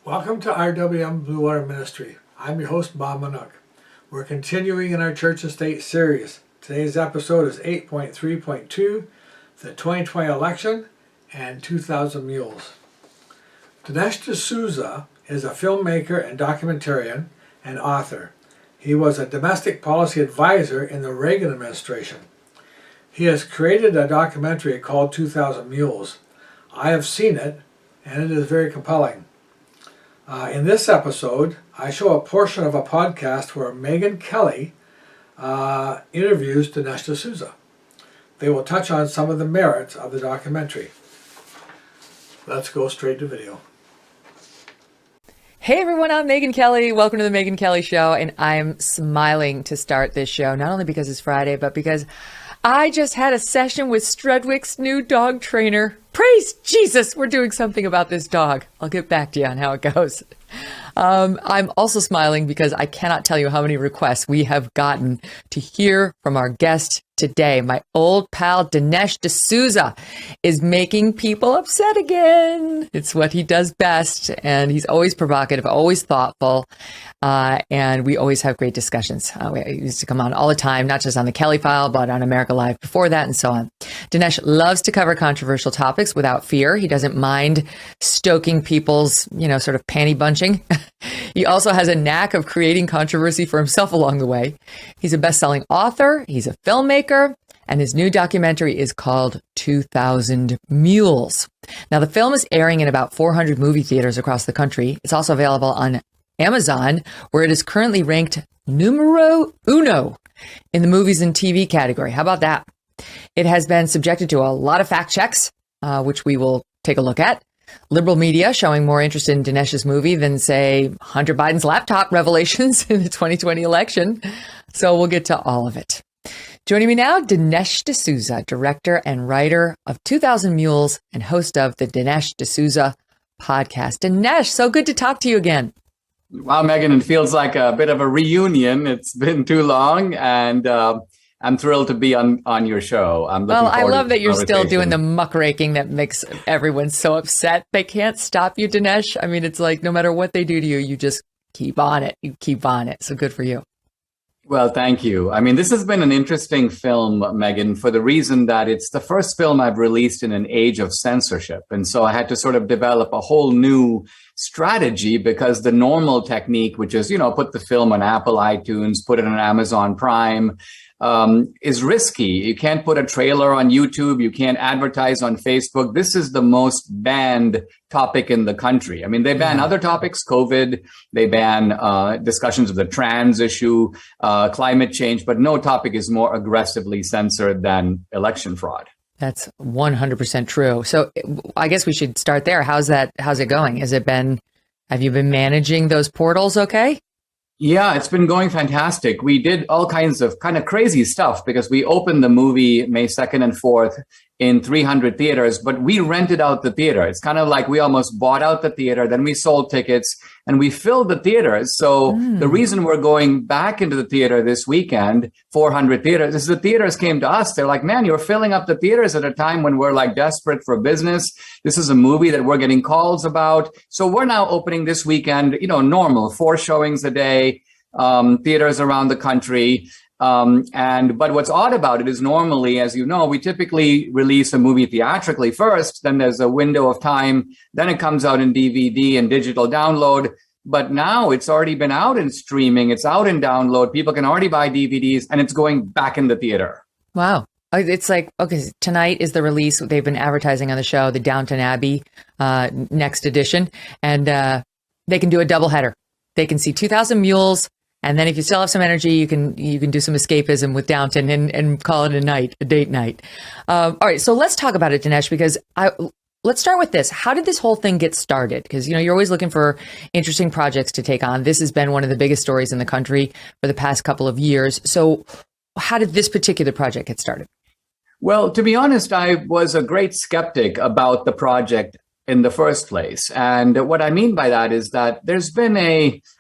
Welcome to RWM Blue Water Ministry. I'm your host, Bob Manook. We're continuing in our Church and State series. Today's episode is 8.3.2, the 2020 election and 2,000 Mules. Dinesh D'Souza is a filmmaker and documentarian and author. He was a domestic policy advisor in the Reagan administration. He has created a documentary called 2,000 Mules. I have seen it, and it is very compelling. In this episode, I show a portion of a podcast where Megyn Kelly interviews Dinesh D'Souza. They will touch on some of the merits of the documentary. Let's go straight to video. Hey everyone, I'm Megyn Kelly. Welcome to the Megyn Kelly Show, and I'm smiling to start this show, not only because it's Friday, but because I just had a session with Strudwick's new dog trainer. Praise Jesus, we're doing something about this dog. I'll get back to you on how it goes. I'm also smiling because I cannot tell you how many requests we have gotten to hear from our guest today. My old pal Dinesh D'Souza is making people upset again. It's what he does best, and he's always provocative, always thoughtful, and we always have great discussions. We used to come on all the time, not just on the Kelly File, but on America Live before that and so on. Dinesh loves to cover controversial topics without fear. He doesn't mind stoking people's, sort of panty bunching. He also has a knack of creating controversy for himself along the way. He's a best-selling author. He's a filmmaker, and his new documentary is called 2,000 Mules. Now, the film is airing in about 400 movie theaters across the country. It's also available on Amazon, where it is currently ranked numero uno in the movies and TV category. How about that? It has been subjected to a lot of fact checks, which we will take a look at. Liberal media showing more interest in Dinesh's movie than, say, Hunter Biden's laptop revelations in the 2020 election. So we'll get to all of it. Joining me now, Dinesh D'Souza, director and writer of 2,000 Mules and host of the Dinesh D'Souza podcast. Dinesh, so good to talk to you again. Wow, Megyn, it feels like a bit of a reunion. It's been too long, and I'm thrilled to be on your show. I love that you're still doing the muckraking that makes everyone so upset. They can't stop you, Dinesh. I mean, it's like no matter what they do to you, you just keep on it. You keep on it. So good for you. Well, thank you. I mean, this has been an interesting film, Megyn, for the reason that it's the first film I've released in an age of censorship. And so I had to sort of develop a whole new strategy, because the normal technique, which is, put the film on Apple iTunes, put it on Amazon Prime, is risky. You can't put a trailer on YouTube. You can't advertise on Facebook. This is the most banned topic in the country. I mean, they ban other topics, COVID, they ban discussions of the trans issue, climate change, but no topic is more aggressively censored than election fraud. That's 100% true. So I guess we should start there. How's it going? Have you been managing those portals okay? Yeah, it's been going fantastic. We did all kinds of kind of crazy stuff because we opened the movie May 2nd and 4th in 300 theaters, but we rented out the theater. It's kind of like we almost bought out the theater, then we sold tickets and we filled the theaters. So the reason we're going back into the theater this weekend, 400 theaters, is the theaters came to us. They're like, man, you're filling up the theaters at a time when we're like desperate for business. This is a movie that we're getting calls about. So we're now opening this weekend, normal 4 showings a day, theaters around the country. But what's odd about it is normally, as you know, we typically release a movie theatrically first, then there's a window of time, then it comes out in DVD and digital download. But now it's already been out in streaming, it's out in download, people can already buy DVDs, and it's going back in the theater. Wow. It's like, okay, tonight is the release. They've been advertising on the show, the Downton Abbey next edition, and they can do a doubleheader. They can see 2,000 Mules, and then if you still have some energy, you can do some escapism with Downton and call it a date night. All right, so let's talk about it, Dinesh, because let's start with this. How did this whole thing get started? Because, you're always looking for interesting projects to take on. This has been one of the biggest stories in the country for the past couple of years. So how did this particular project get started? Well, to be honest, I was a great skeptic about the project in the first place. And what I mean by that is that there's been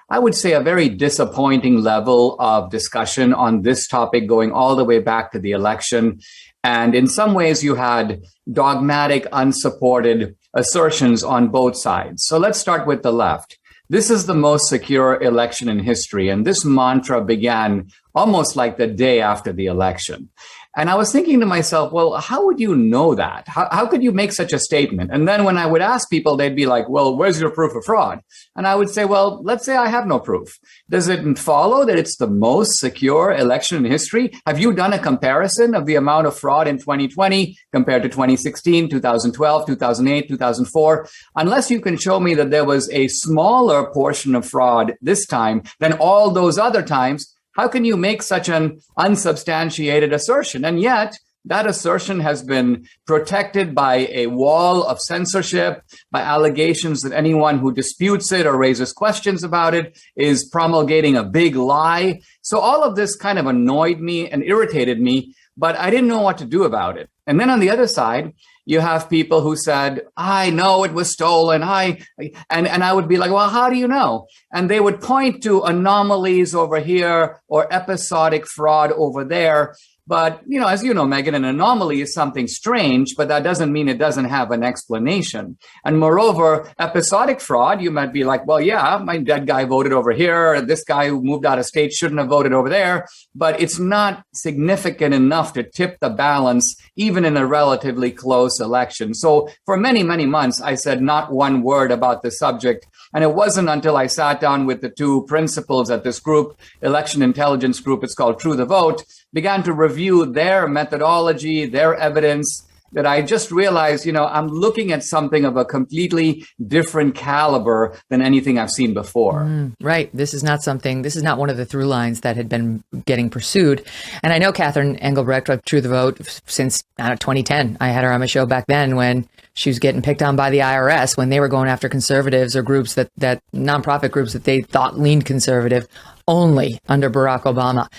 I would say, a very disappointing level of discussion on this topic going all the way back to the election. And in some ways, you had dogmatic, unsupported assertions on both sides. So let's start with the left. This is the most secure election in history. And this mantra began almost like the day after the election. And I was thinking to myself, well, how would you know that? How could you make such a statement? And then when I would ask people, they'd be like, well, where's your proof of fraud? And I would say, well, let's say I have no proof. Does it follow that it's the most secure election in history? Have you done a comparison of the amount of fraud in 2020 compared to 2016, 2012, 2008, 2004? Unless you can show me that there was a smaller portion of fraud this time than all those other times, how can you make such an unsubstantiated assertion? And yet, that assertion has been protected by a wall of censorship, by allegations that anyone who disputes it or raises questions about it is promulgating a big lie. So all of this kind of annoyed me and irritated me, but I didn't know what to do about it. And then on the other side, you have people who said, I know it was stolen. And I would be like, well, how do you know? And they would point to anomalies over here or episodic fraud over there. But, as you know, Megyn, an anomaly is something strange, but that doesn't mean it doesn't have an explanation. And moreover, episodic fraud, you might be like, well, yeah, my dead guy voted over here. This guy who moved out of state shouldn't have voted over there. But it's not significant enough to tip the balance, even in a relatively close election. So for many, many months, I said not one word about the subject. And it wasn't until I sat down with the two principals at this group, election intelligence group, it's called True the Vote, began to review their methodology, their evidence, that I just realized, I'm looking at something of a completely different caliber than anything I've seen before. Right. This is not one of the through lines that had been getting pursued. And I know Catherine Engelbrecht of True the Vote since 2010. I had her on my show back then when she was getting picked on by the IRS when they were going after conservatives or groups that nonprofit groups that they thought leaned conservative only under Barack Obama.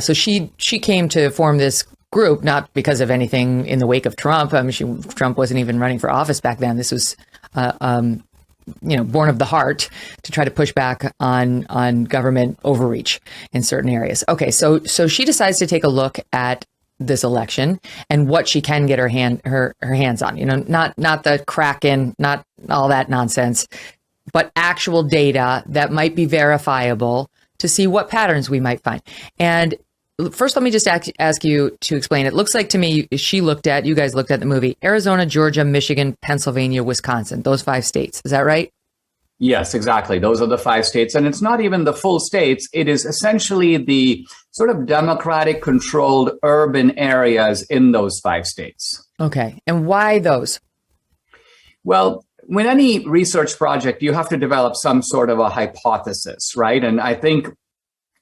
So she came to form this group, not because of anything in the wake of Trump. I mean, Trump wasn't even running for office back then. This was, born of the heart to try to push back on government overreach in certain areas. Okay, so she decides to take a look at this election and what she can get her hands on. Not the Kraken, not all that nonsense, but actual data that might be verifiable to see what patterns we might find. And first, let me just ask you to explain. It looks like to me you guys looked at the movie, Arizona, Georgia, Michigan, Pennsylvania, Wisconsin, those 5 states. Is that right? Yes, exactly. Those are the 5 states. And it's not even the full states. It is essentially the sort of Democratic controlled urban areas in those 5 states. Okay. And why those? Well, with any research project, you have to develop some sort of a hypothesis, right? And I think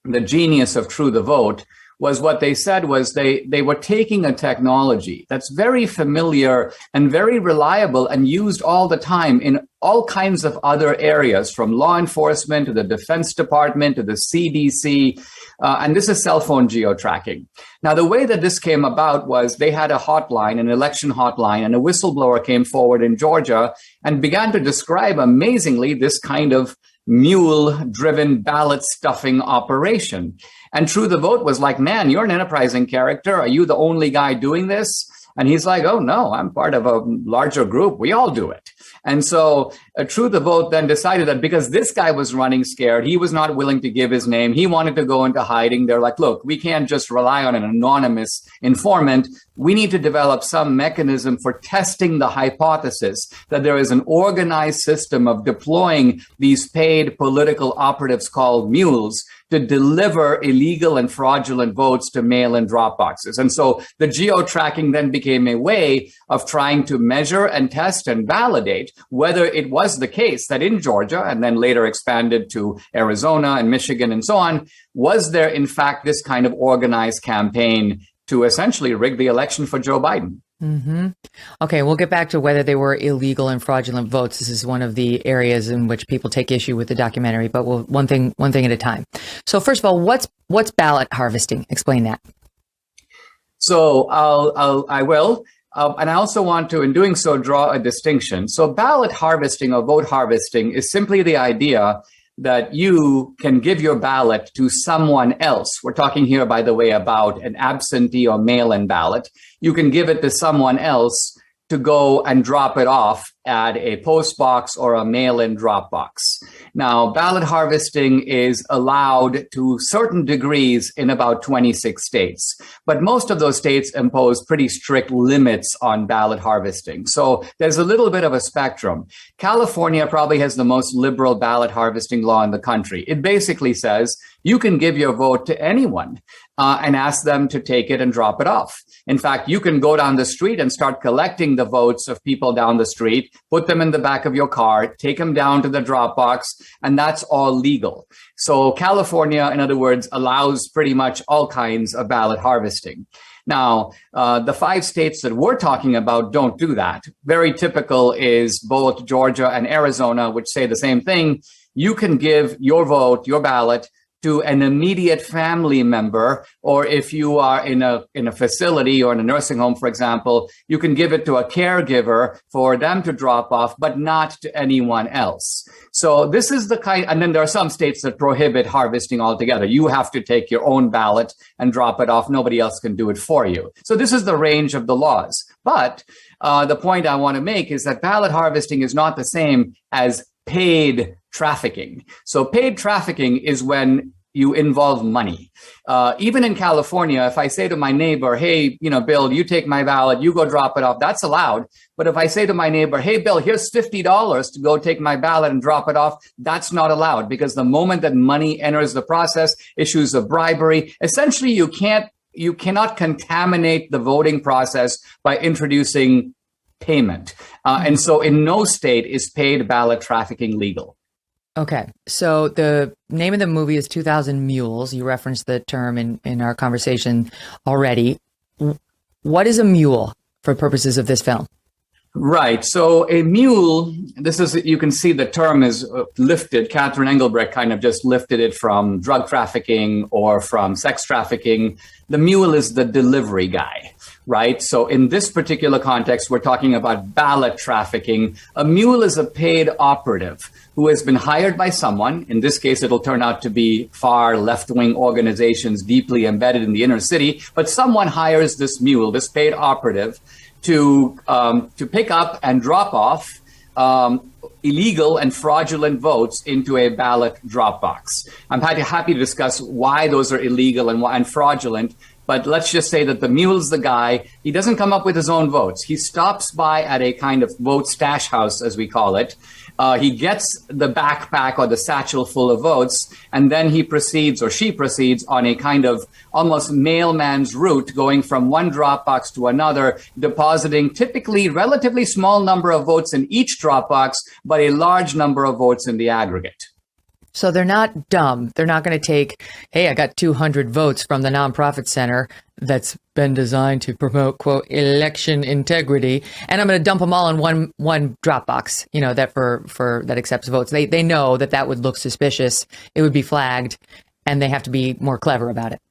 the genius of True the Vote was what they said was they were taking a technology that's very familiar and very reliable and used all the time in all kinds of other areas, from law enforcement to the Defense Department to the CDC, and this is cell phone geo-tracking. Now, the way that this came about was they had a hotline, an election hotline, and a whistleblower came forward in Georgia and began to describe amazingly this kind of mule-driven ballot stuffing operation. And True the Vote was like, man, you're an enterprising character. Are you the only guy doing this? And he's like, oh, no, I'm part of a larger group. We all do it. And so True the Vote then decided that because this guy was running scared, he was not willing to give his name. He wanted to go into hiding. They're like, look, we can't just rely on an anonymous informant. We need to develop some mechanism for testing the hypothesis that there is an organized system of deploying these paid political operatives called mules to deliver illegal and fraudulent votes to mail-in drop boxes. And so the geo-tracking then became a way of trying to measure and test and validate whether it was the case that in Georgia, and then later expanded to Arizona and Michigan and so on, was there in fact this kind of organized campaign to essentially rig the election for Joe Biden? Mm-hmm. Okay, we'll get back to whether they were illegal and fraudulent votes. This is one of the areas in which people take issue with the documentary, but we'll one thing at a time. So first of all, what's ballot harvesting? Explain that. So I will. And I also want to, in doing so, draw a distinction. So ballot harvesting or vote harvesting is simply the idea that you can give your ballot to someone else. We're talking here, by the way, about an absentee or mail-in ballot. You can give it to someone else to go and drop it off at a post box or a mail-in drop box. Now, ballot harvesting is allowed to certain degrees in about 26 states, but most of those states impose pretty strict limits on ballot harvesting. So there's a little bit of a spectrum. California probably has the most liberal ballot harvesting law in the country. It basically says you can give your vote to anyone and ask them to take it and drop it off. In fact, you can go down the street and start collecting the votes of people down the street, put them in the back of your car, take them down to the drop box, and that's all legal. So California, in other words, allows pretty much all kinds of ballot harvesting. Now, the 5 states that we're talking about don't do that. Very typical is both Georgia and Arizona, which say the same thing. You can give your vote, your ballot, to an immediate family member, or if you are in a facility or in a nursing home, for example, you can give it to a caregiver for them to drop off, but not to anyone else. So this is the kind, and then there are some states that prohibit harvesting altogether. You have to take your own ballot and drop it off. Nobody else can do it for you. So this is the range of the laws. But the point I want to make is that ballot harvesting is not the same as paid trafficking. So paid trafficking is when you involve money. Even in California, if I say to my neighbor, hey, Bill, you take my ballot, you go drop it off, that's allowed. But if I say to my neighbor, hey, Bill, here's $50 to go take my ballot and drop it off, that's not allowed, because the moment that money enters the process, issues of bribery, essentially you cannot contaminate the voting process by introducing payment. And so in no state is paid ballot trafficking legal. Okay. So the name of the movie is 2000 Mules. You referenced the term in our conversation already. What is a mule for purposes of this film? Right. So a mule, you can see the term is lifted. Catherine Engelbrecht kind of just lifted it from drug trafficking or from sex trafficking. The mule is the delivery guy, right? So in this particular context, we're talking about ballot trafficking. A mule is a paid operative who has been hired by someone. In this case, it'll turn out to be far left-wing organizations deeply embedded in the inner city. But someone hires this mule, this paid operative, to pick up and drop off illegal and fraudulent votes into a ballot drop box. I'm happy to discuss why those are illegal and fraudulent. But let's just say that the mule's the guy. He doesn't come up with his own votes. He stops by at a kind of vote stash house, as we call it. He gets the backpack or the satchel full of votes, and then he proceeds, or she proceeds, on a kind of almost mailman's route, going from one drop box to another, depositing typically relatively small number of votes in each drop box, but a large number of votes in the aggregate. So they're not dumb. They're not going to take, hey, I got 200 votes from the nonprofit center that's been designed to promote, quote, election integrity, and I'm going to dump them all in one drop box, that accepts votes. They know that would look suspicious. It would be flagged, and they have to be more clever about it.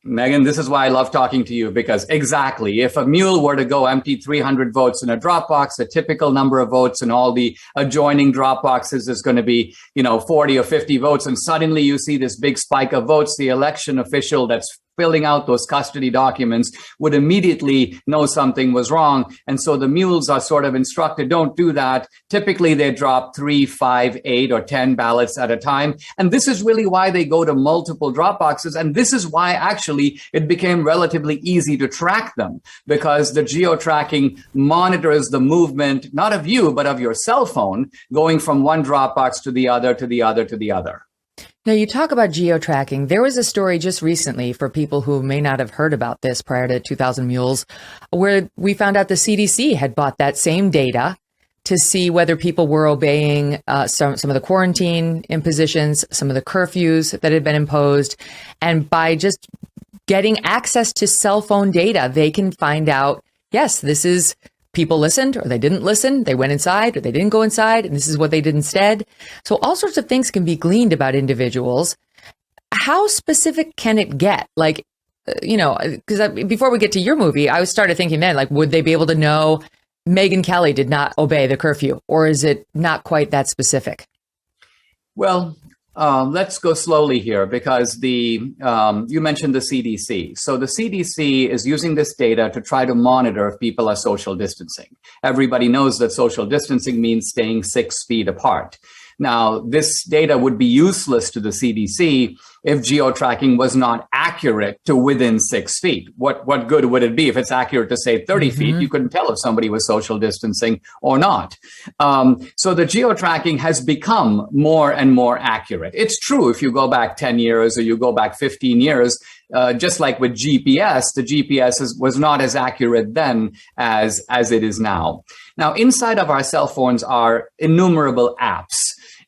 Megyn, this is why I love talking to you, because exactly, if a mule were to go empty 300 votes in a drop box, the typical number of votes in all the adjoining drop boxes is going to be, 40 or 50 votes. And suddenly you see this big spike of votes. The election official that's filling out those custody documents would immediately know something was wrong. And so the mules are sort of instructed, don't do that. Typically, they drop 3, 5, 8, or 10 ballots at a time. And this is really why they go to multiple drop boxes. And this is why actually it became relatively easy to track them, because the geo-tracking monitors the movement, not of you, but of your cell phone, going from one drop box to the other, to the other, to the other. Now, you talk about geo-tracking. There was a story just recently, for people who may not have heard about this prior to 2000 Mules, where we found out the CDC had bought that same data to see whether people were obeying some of the quarantine impositions, some of the curfews that had been imposed. And by just getting access to cell phone data, they can find out, yes, this is people listened, or they didn't listen, they went inside, or they didn't go inside, and this is what they did instead. So all sorts of things can be gleaned about individuals. How specific can it get? Like, because before we get to your movie, I started thinking then, like, would they be able to know Megyn Kelly did not obey the curfew, or is it not quite that specific? Well, Let's go slowly here because you mentioned the CDC. So the CDC is using this data to try to monitor if people are social distancing. Everybody knows that social distancing means staying 6 feet apart. Now, this data would be useless to the CDC if geo-tracking was not accurate to within 6 feet. What good would it be if it's accurate to say 30 feet? You couldn't tell if somebody was social distancing or not. So the geo-tracking has become more and more accurate. It's true if you go back 10 years or you go back 15 years, just like with GPS, the GPS was not as accurate then as it is now. Now, inside of our cell phones are innumerable apps.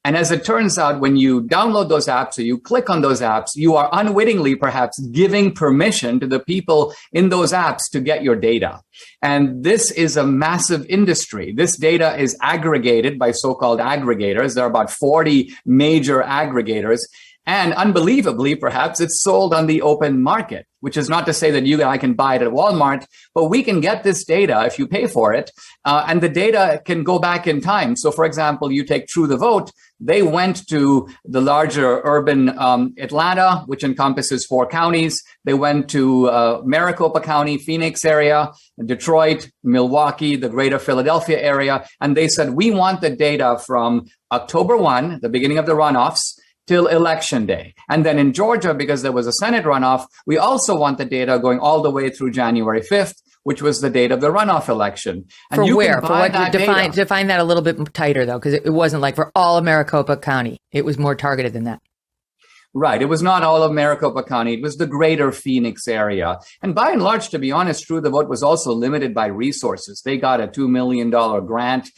And as it turns out, when you download those apps or you click on those apps, you are unwittingly perhaps giving permission to the people in those apps to get your data. And this is a massive industry. This data is aggregated by so-called aggregators. There are about 40 major aggregators. And unbelievably, perhaps it's sold on the open market, which is not to say that you and I can buy it at Walmart, but we can get this data if you pay for it. And the data can go back in time. So, for example, you take True the Vote. They went to the larger urban Atlanta, which encompasses 4 counties. They went to Maricopa County, Phoenix area, Detroit, Milwaukee, the greater Philadelphia area. And they said, we want the data from October 1, the beginning of the runoffs, till election day. And then in Georgia, because there was a Senate runoff, we also want the data going all the way through January 5th, which was the date of the runoff election. And for you where? can For buy what? that Define data. that a little bit tighter, though, because it wasn't like for all of Maricopa County. It was more targeted than that. Right. It was not all of Maricopa County. It was the greater Phoenix area. And by and large, to be honest, True the Vote was also limited by resources. They got a $2 million grant.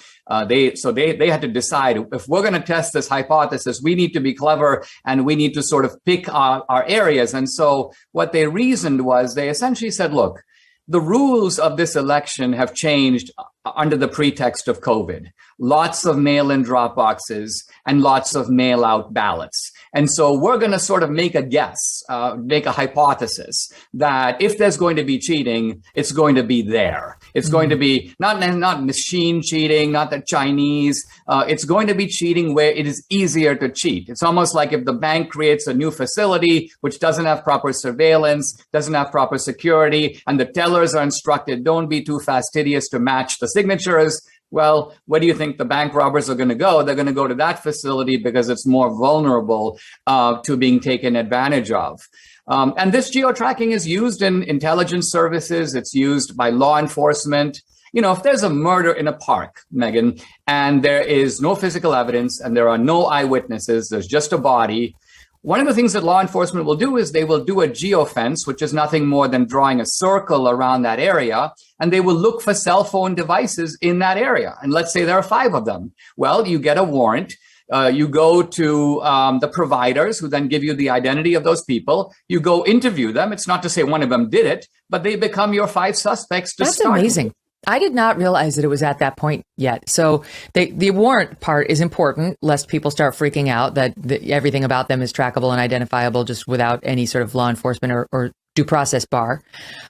They had to decide if we're going to test this hypothesis, we need to be clever and we need to sort of pick our areas. And so what they reasoned was they essentially said, look, the rules of this election have changed under the pretext of COVID. Lots of mail-in drop boxes and lots of mail-out ballots. And so we're going to sort of make a guess, make a hypothesis that if there's going to be cheating, it's going to be there. It's going to be not machine cheating, not the Chinese. It's going to be cheating where it is easier to cheat. It's almost like if the bank creates a new facility which doesn't have proper surveillance, doesn't have proper security, and the tellers are instructed, don't be too fastidious to match the signatures. Well, where do you think the bank robbers are going to go? They're going to go to that facility because it's more vulnerable to being taken advantage of. And this geo-tracking is used in intelligence services. It's used by law enforcement. You know, if there's a murder in a park, Megyn, and there is no physical evidence and there are no eyewitnesses, there's just a body. One of the things that law enforcement will do is they will do a geofence, which is nothing more than drawing a circle around that area, and they will look for cell phone devices in that area. And let's say there are 5 of them. Well, you get a warrant. You go to the providers who then give you the identity of those people. You go interview them. It's not to say one of them did it, but they become your 5 suspects to start. That's amazing. I did not realize that it was at that point yet. So the warrant part is important, lest people start freaking out that everything about them is trackable and identifiable just without any sort of law enforcement or due process bar.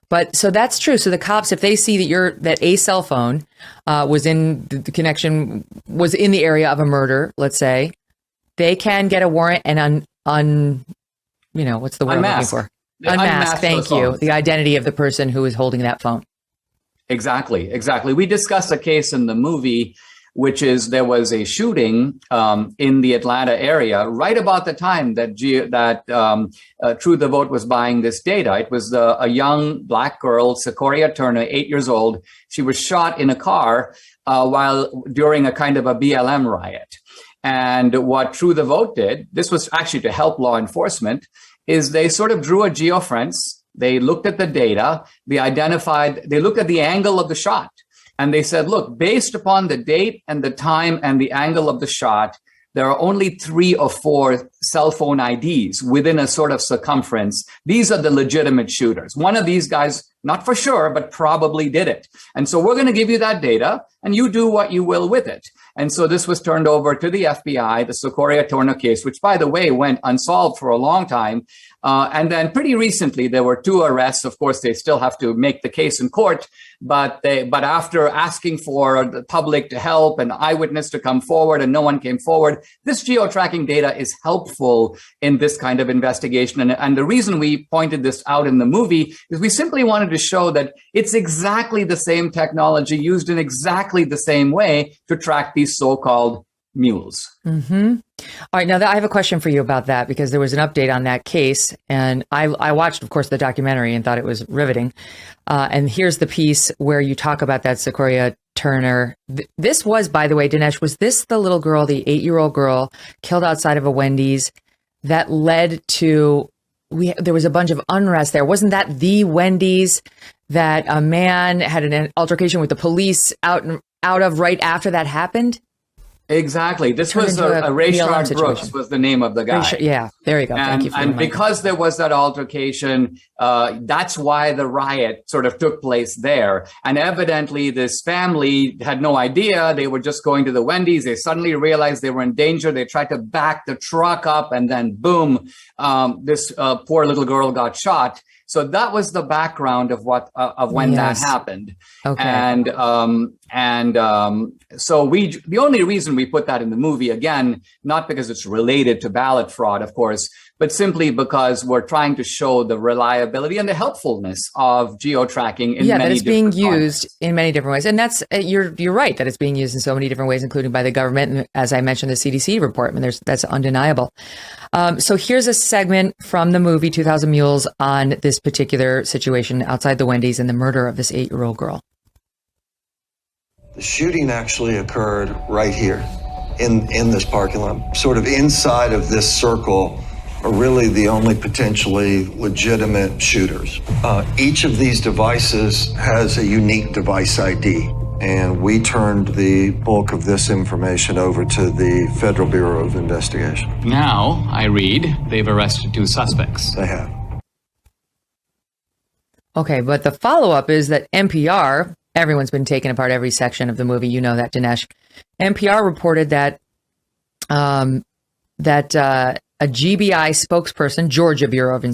But so that's true. So the cops, if they see that a cell phone was in the connection, was in the area of a murder, let's say, they can get a warrant and what's the word I'm looking for? Unmask, thank you. The identity of the person who is holding that phone. Exactly. We discussed a case in the movie, which is there was a shooting in the Atlanta area right about the time that True the Vote was buying this data. It was a young black girl, Sequoia Turner, 8 years old. She was shot in a car during a kind of a BLM riot. And what True the Vote did, this was actually to help law enforcement, is they sort of drew a geofence. They looked at the data, they looked at the angle of the shot, and they said, look, based upon the date and the time and the angle of the shot, there are only 3 or 4 cell phone IDs within a sort of circumference. These are the legitimate shooters. One of these guys, not for sure, but probably did it. And so we're going to give you that data, and you do what you will with it. And so this was turned over to the FBI, the Socorro Turner case, which, by the way, went unsolved for a long time. And then pretty recently, there were 2 arrests. Of course, they still have to make the case in court. But after asking for the public to help and eyewitness to come forward and no one came forward, this geo-tracking data is helpful in this kind of investigation. And the reason we pointed this out in the movie is we simply wanted to show that it's exactly the same technology used in exactly the same way to track these so-called mules. Mm-hmm. All right. Now, I have a question for you about that, because there was an update on that case. And I watched, of course, the documentary and thought it was riveting. And here's the piece where you talk about that Socorro Turner. This was, by the way, Dinesh, was this the little girl, the 8-year-old girl killed outside of a Wendy's that led to, there was a bunch of unrest there. Wasn't that the Wendy's that a man had an altercation with the police out of right after that happened? Exactly. This was Rayshard Brooks was the name of the guy. Yeah, there you go. Thank you for and because there was that altercation, that's why the riot sort of took place there. And evidently, this family had no idea. They were just going to the Wendy's. They suddenly realized they were in danger. They tried to back the truck up, and then boom, this poor little girl got shot. So that was the background of when that happened. Okay. And so the only reason we put that in the movie, again, not because it's related to ballot fraud, of course, but simply because we're trying to show the reliability and the helpfulness of geo-tracking in many that it's being used contexts. In many different ways. And that's, you're right that it's being used in so many different ways, including by the government. And as I mentioned, the CDC report, I mean, that's undeniable. So here's a segment from the movie 2000 Mules on this particular situation outside the Wendy's and the murder of this 8-year-old girl. The shooting actually occurred right here in this parking lot, sort of inside of this circle are really the only potentially legitimate shooters. Each of these devices has a unique device ID, and we turned the bulk of this information over to the Federal Bureau of Investigation. Now, I read, they've arrested 2 suspects. They have. Okay, but the follow-up is that NPR, everyone's been taking apart every section of the movie, you know that, Dinesh. NPR reported that a GBI spokesperson, Georgia Bureau of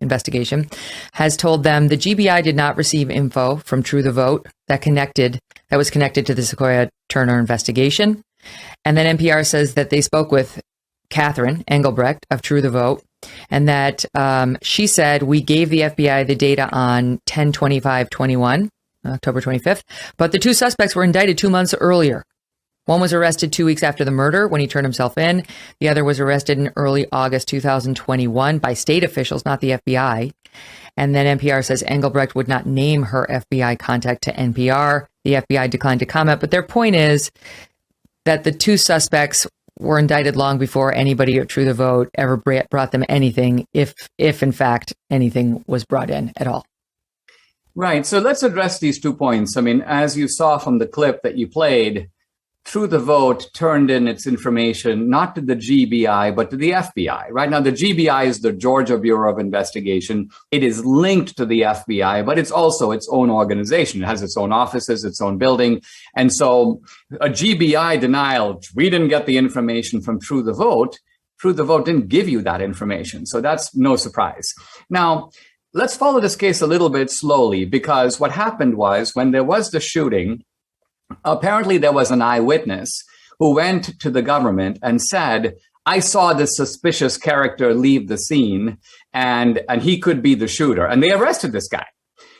Investigation, has told them the GBI did not receive info from True the Vote that was connected to the Socorro Turner investigation. And then NPR says that they spoke with Catherine Engelbrecht of True the Vote, and that she said, we gave the FBI the data on 10/25/21, October 25th, but the 2 suspects were indicted 2 months earlier. One was arrested 2 weeks after the murder when he turned himself in. The other was arrested in early August 2021 by state officials, not the FBI. And then NPR says Engelbrecht would not name her FBI contact to NPR. The FBI declined to comment. But their point is that the 2 suspects were indicted long before anybody at True the Vote ever brought them anything, if in fact anything was brought in at all. Right. So let's address these 2 points. I mean, as you saw from the clip that you played, True the Vote turned in its information not to the GBI, but to the FBI. Right now, the GBI is the Georgia Bureau of Investigation. It is linked to the FBI, but it's also its own organization. It has its own offices, its own building. And so a GBI denial, we didn't get the information from True the Vote. True the Vote didn't give you that information. So that's no surprise. Now, let's follow this case a little bit slowly, because what happened was when there was the shooting, apparently there was an eyewitness who went to the government and said, I saw this suspicious character leave the scene and he could be the shooter. And they arrested this guy.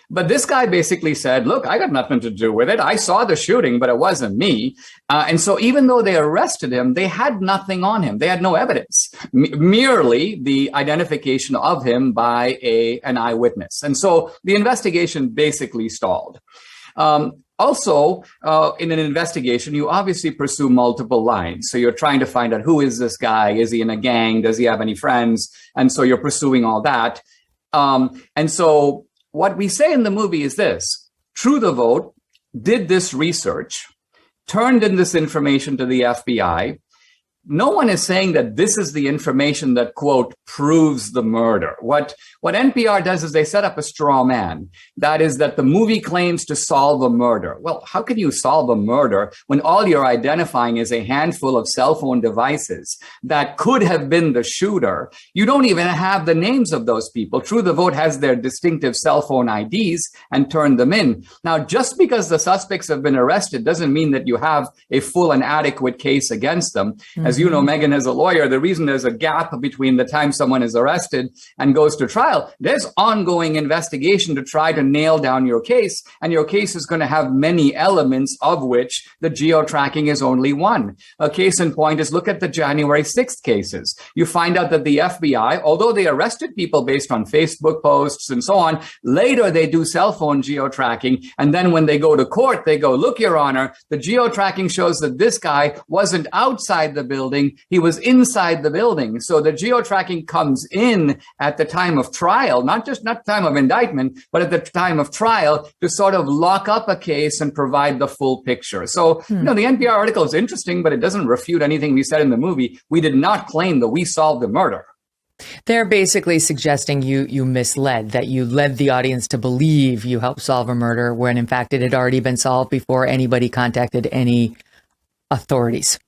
But this guy basically said, look, I got nothing to do with it. I saw the shooting, but it wasn't me. And so even though they arrested him, they had nothing on him. They had no evidence, merely the identification of him by an eyewitness. And so the investigation basically stalled. Also, in an investigation, you obviously pursue multiple lines. So you're trying to find out, who is this guy? Is he in a gang? Does he have any friends? And so you're pursuing all that. And so what we say in the movie is this: True the Vote did this research, turned in this information to the FBI. no one is saying that this is the information that, quote, proves the murder. What NPR does is they set up a straw man. That is that the movie claims to solve a murder. Well, how can you solve a murder when all you're identifying is a handful of cell phone devices that could have been the shooter? You don't even have the names of those people. True the Vote has their distinctive cell phone IDs and turned them in. Now, just because the suspects have been arrested doesn't mean that you have a full and adequate case against them. As you know, Megyn, as a lawyer, the reason there's a gap between the time someone is arrested and goes to trial, there's ongoing investigation to try to nail down your case. And your case is going to have many elements, of which the geo-tracking is only one. A case in point is look at the January 6th cases. You find out that the FBI, although they arrested people based on Facebook posts and so on, later they do cell phone geo-tracking. And then when they go to court, they go, look, Your Honor, the geo-tracking shows that this guy wasn't outside the building. He was inside the building. So the geo-tracking comes in at the time of trial, not time of indictment, but at the time of trial to sort of lock up a case and provide the full picture. So, the NPR article is interesting, but it doesn't refute anything we said in the movie. We did not claim that we solved the murder. They're basically suggesting you misled, that you led the audience to believe you helped solve a murder when in fact it had already been solved before anybody contacted any authorities.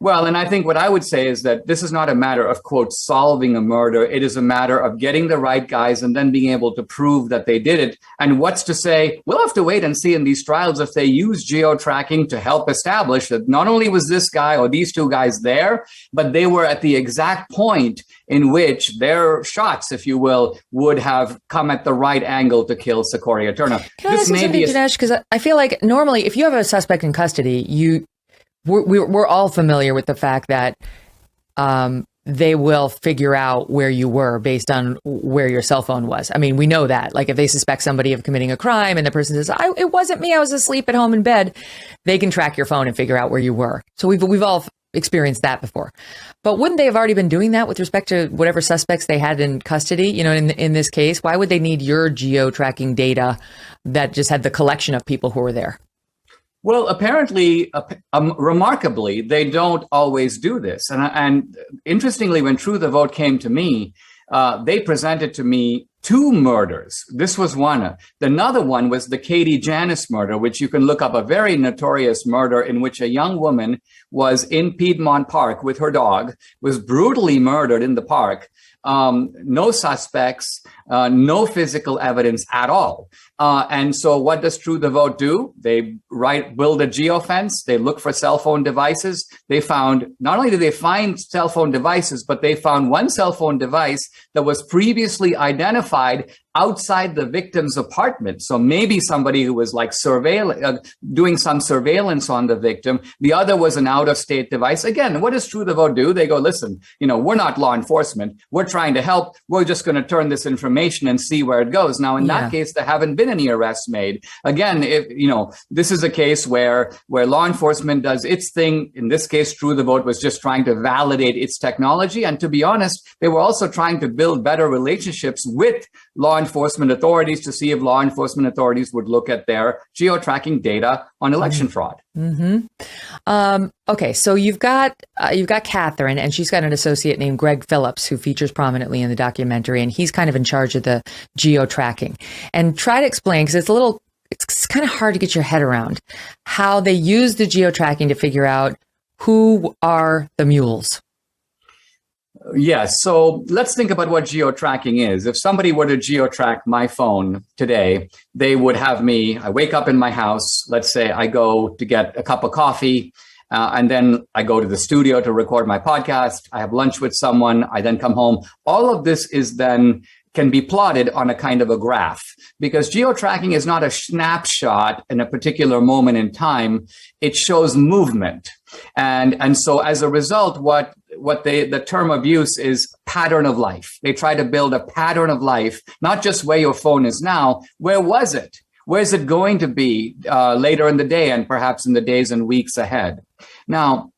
Well, and I think what I would say is that this is not a matter of, quote, solving a murder. It is a matter of getting the right guys and then being able to prove that they did it. And what's to say, we'll have to wait and see in these trials if they use geo-tracking to help establish that not only was this guy or these two guys there, but they were at the exact point in which their shots, if you will, would have come at the right angle to kill Sequoia Turner. Can I ask you something, Dinesh? Because I feel like normally if you have a suspect in custody, we're all familiar with the fact that they will figure out where you were based on where your cell phone was. I mean, we know that. Like if they suspect somebody of committing a crime and the person says, it wasn't me, I was asleep at home in bed, they can track your phone and figure out where you were. So we've all experienced that before. But wouldn't they have already been doing that with respect to whatever suspects they had in custody? In this case, why would they need your geo-tracking data that just had the collection of people who were there? Well, apparently, remarkably, they don't always do this. And interestingly, when True the Vote came to me, they presented to me two murders. This was one. Another one was the Katie Janis murder, which you can look up, a very notorious murder in which a young woman was in Piedmont Park with her dog, was brutally murdered in the park. No suspects, no physical evidence at all. And so what does True the Vote do? They build a geofence. They look for cell phone devices. They found, not only did they find cell phone devices, but they found one cell phone device that was previously identified outside the victim's apartment. So maybe somebody who was like doing some surveillance on the victim. The other was an out-of-state device. Again, what does True the Vote do? They go, listen, we're not law enforcement. We're trying to help. We're just going to turn this information and see where it goes. Now, in that case, there haven't been any arrests made. Again, this is a case where law enforcement does its thing. In this case, True the Vote was just trying to validate its technology. And to be honest, they were also trying to build better relationships with law enforcement authorities to see if law enforcement authorities would look at their geo-tracking data on election fraud. Okay, so you've got Catherine, and she's got an associate named Greg Phillips who features prominently in the documentary, and he's kind of in charge of the geo-tracking. And try to explain, because it's kind of hard to get your head around how they use the geo-tracking to figure out who are the mules. Yes. So let's think about what geo-tracking is. If somebody were to geo-track my phone today, they would have me, I wake up in my house, let's say I go to get a cup of coffee, and then I go to the studio to record my podcast. I have lunch with someone. I then come home. All of this can be plotted on a kind of a graph, because geo-tracking is not a snapshot in a particular moment in time. It shows movement. And so as a result, the term of use is pattern of life. They try to build a pattern of life, not just where your phone is now. Where was it? Where is it going to be later in the day and perhaps in the days and weeks ahead? Now,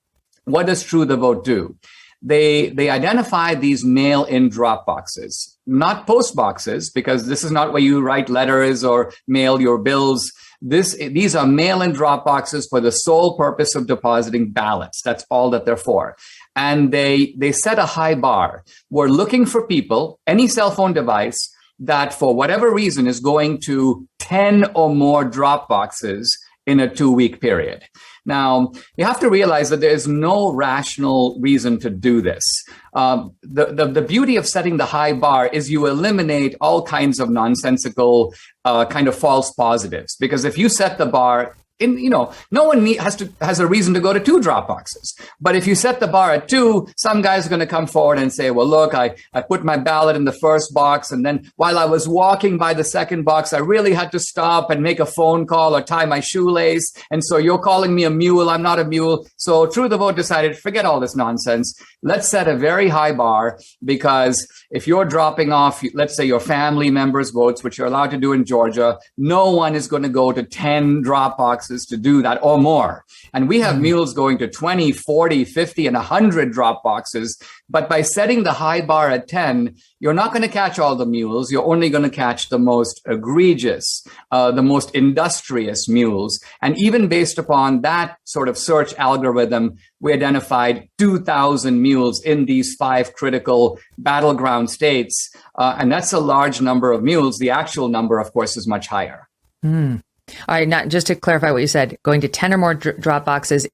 what does True the Vote do? They identify these mail-in drop boxes, not post boxes, because this is not where you write letters or mail your bills. These are mail-in drop boxes for the sole purpose of depositing ballots. That's all that they're for. And they set a high bar. We're looking for people, any cell phone device, that for whatever reason is going to 10 or more drop boxes in a 2-week period. Now, you have to realize that there is no rational reason to do this. The beauty of setting the high bar is you eliminate all kinds of nonsensical kind of false positives. Because if you set the bar, no one has a reason to go to 2 drop boxes. But if you set the bar at 2, some guy's going to come forward and say, well, look, I put my ballot in the first box. And then while I was walking by the second box, I really had to stop and make a phone call or tie my shoelace. And so you're calling me a mule. I'm not a mule. So True the Vote decided, forget all this nonsense. Let's set a very high bar, because if you're dropping off, let's say your family members' votes, which you're allowed to do in Georgia, no one is going to go to 10 drop boxes to do that or more. And we have mules going to 20, 40, 50, and 100 drop boxes. But by setting the high bar at 10, you're not going to catch all the mules. You're only going to catch the most egregious, the most industrious mules. And even based upon that sort of search algorithm, we identified 2,000 mules in these 5 critical battleground states. And that's a large number of mules. The actual number, of course, is much higher. All right. Now, just to clarify what you said, going to 10 or more drop boxes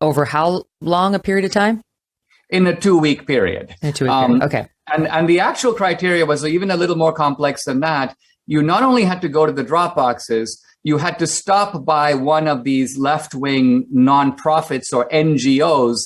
over how long a period of time? In a 2-week period. In a 2-week period. Okay. And the actual criteria was even a little more complex than that. You not only had to go to the drop boxes, you had to stop by one of these left-wing nonprofits or NGOs.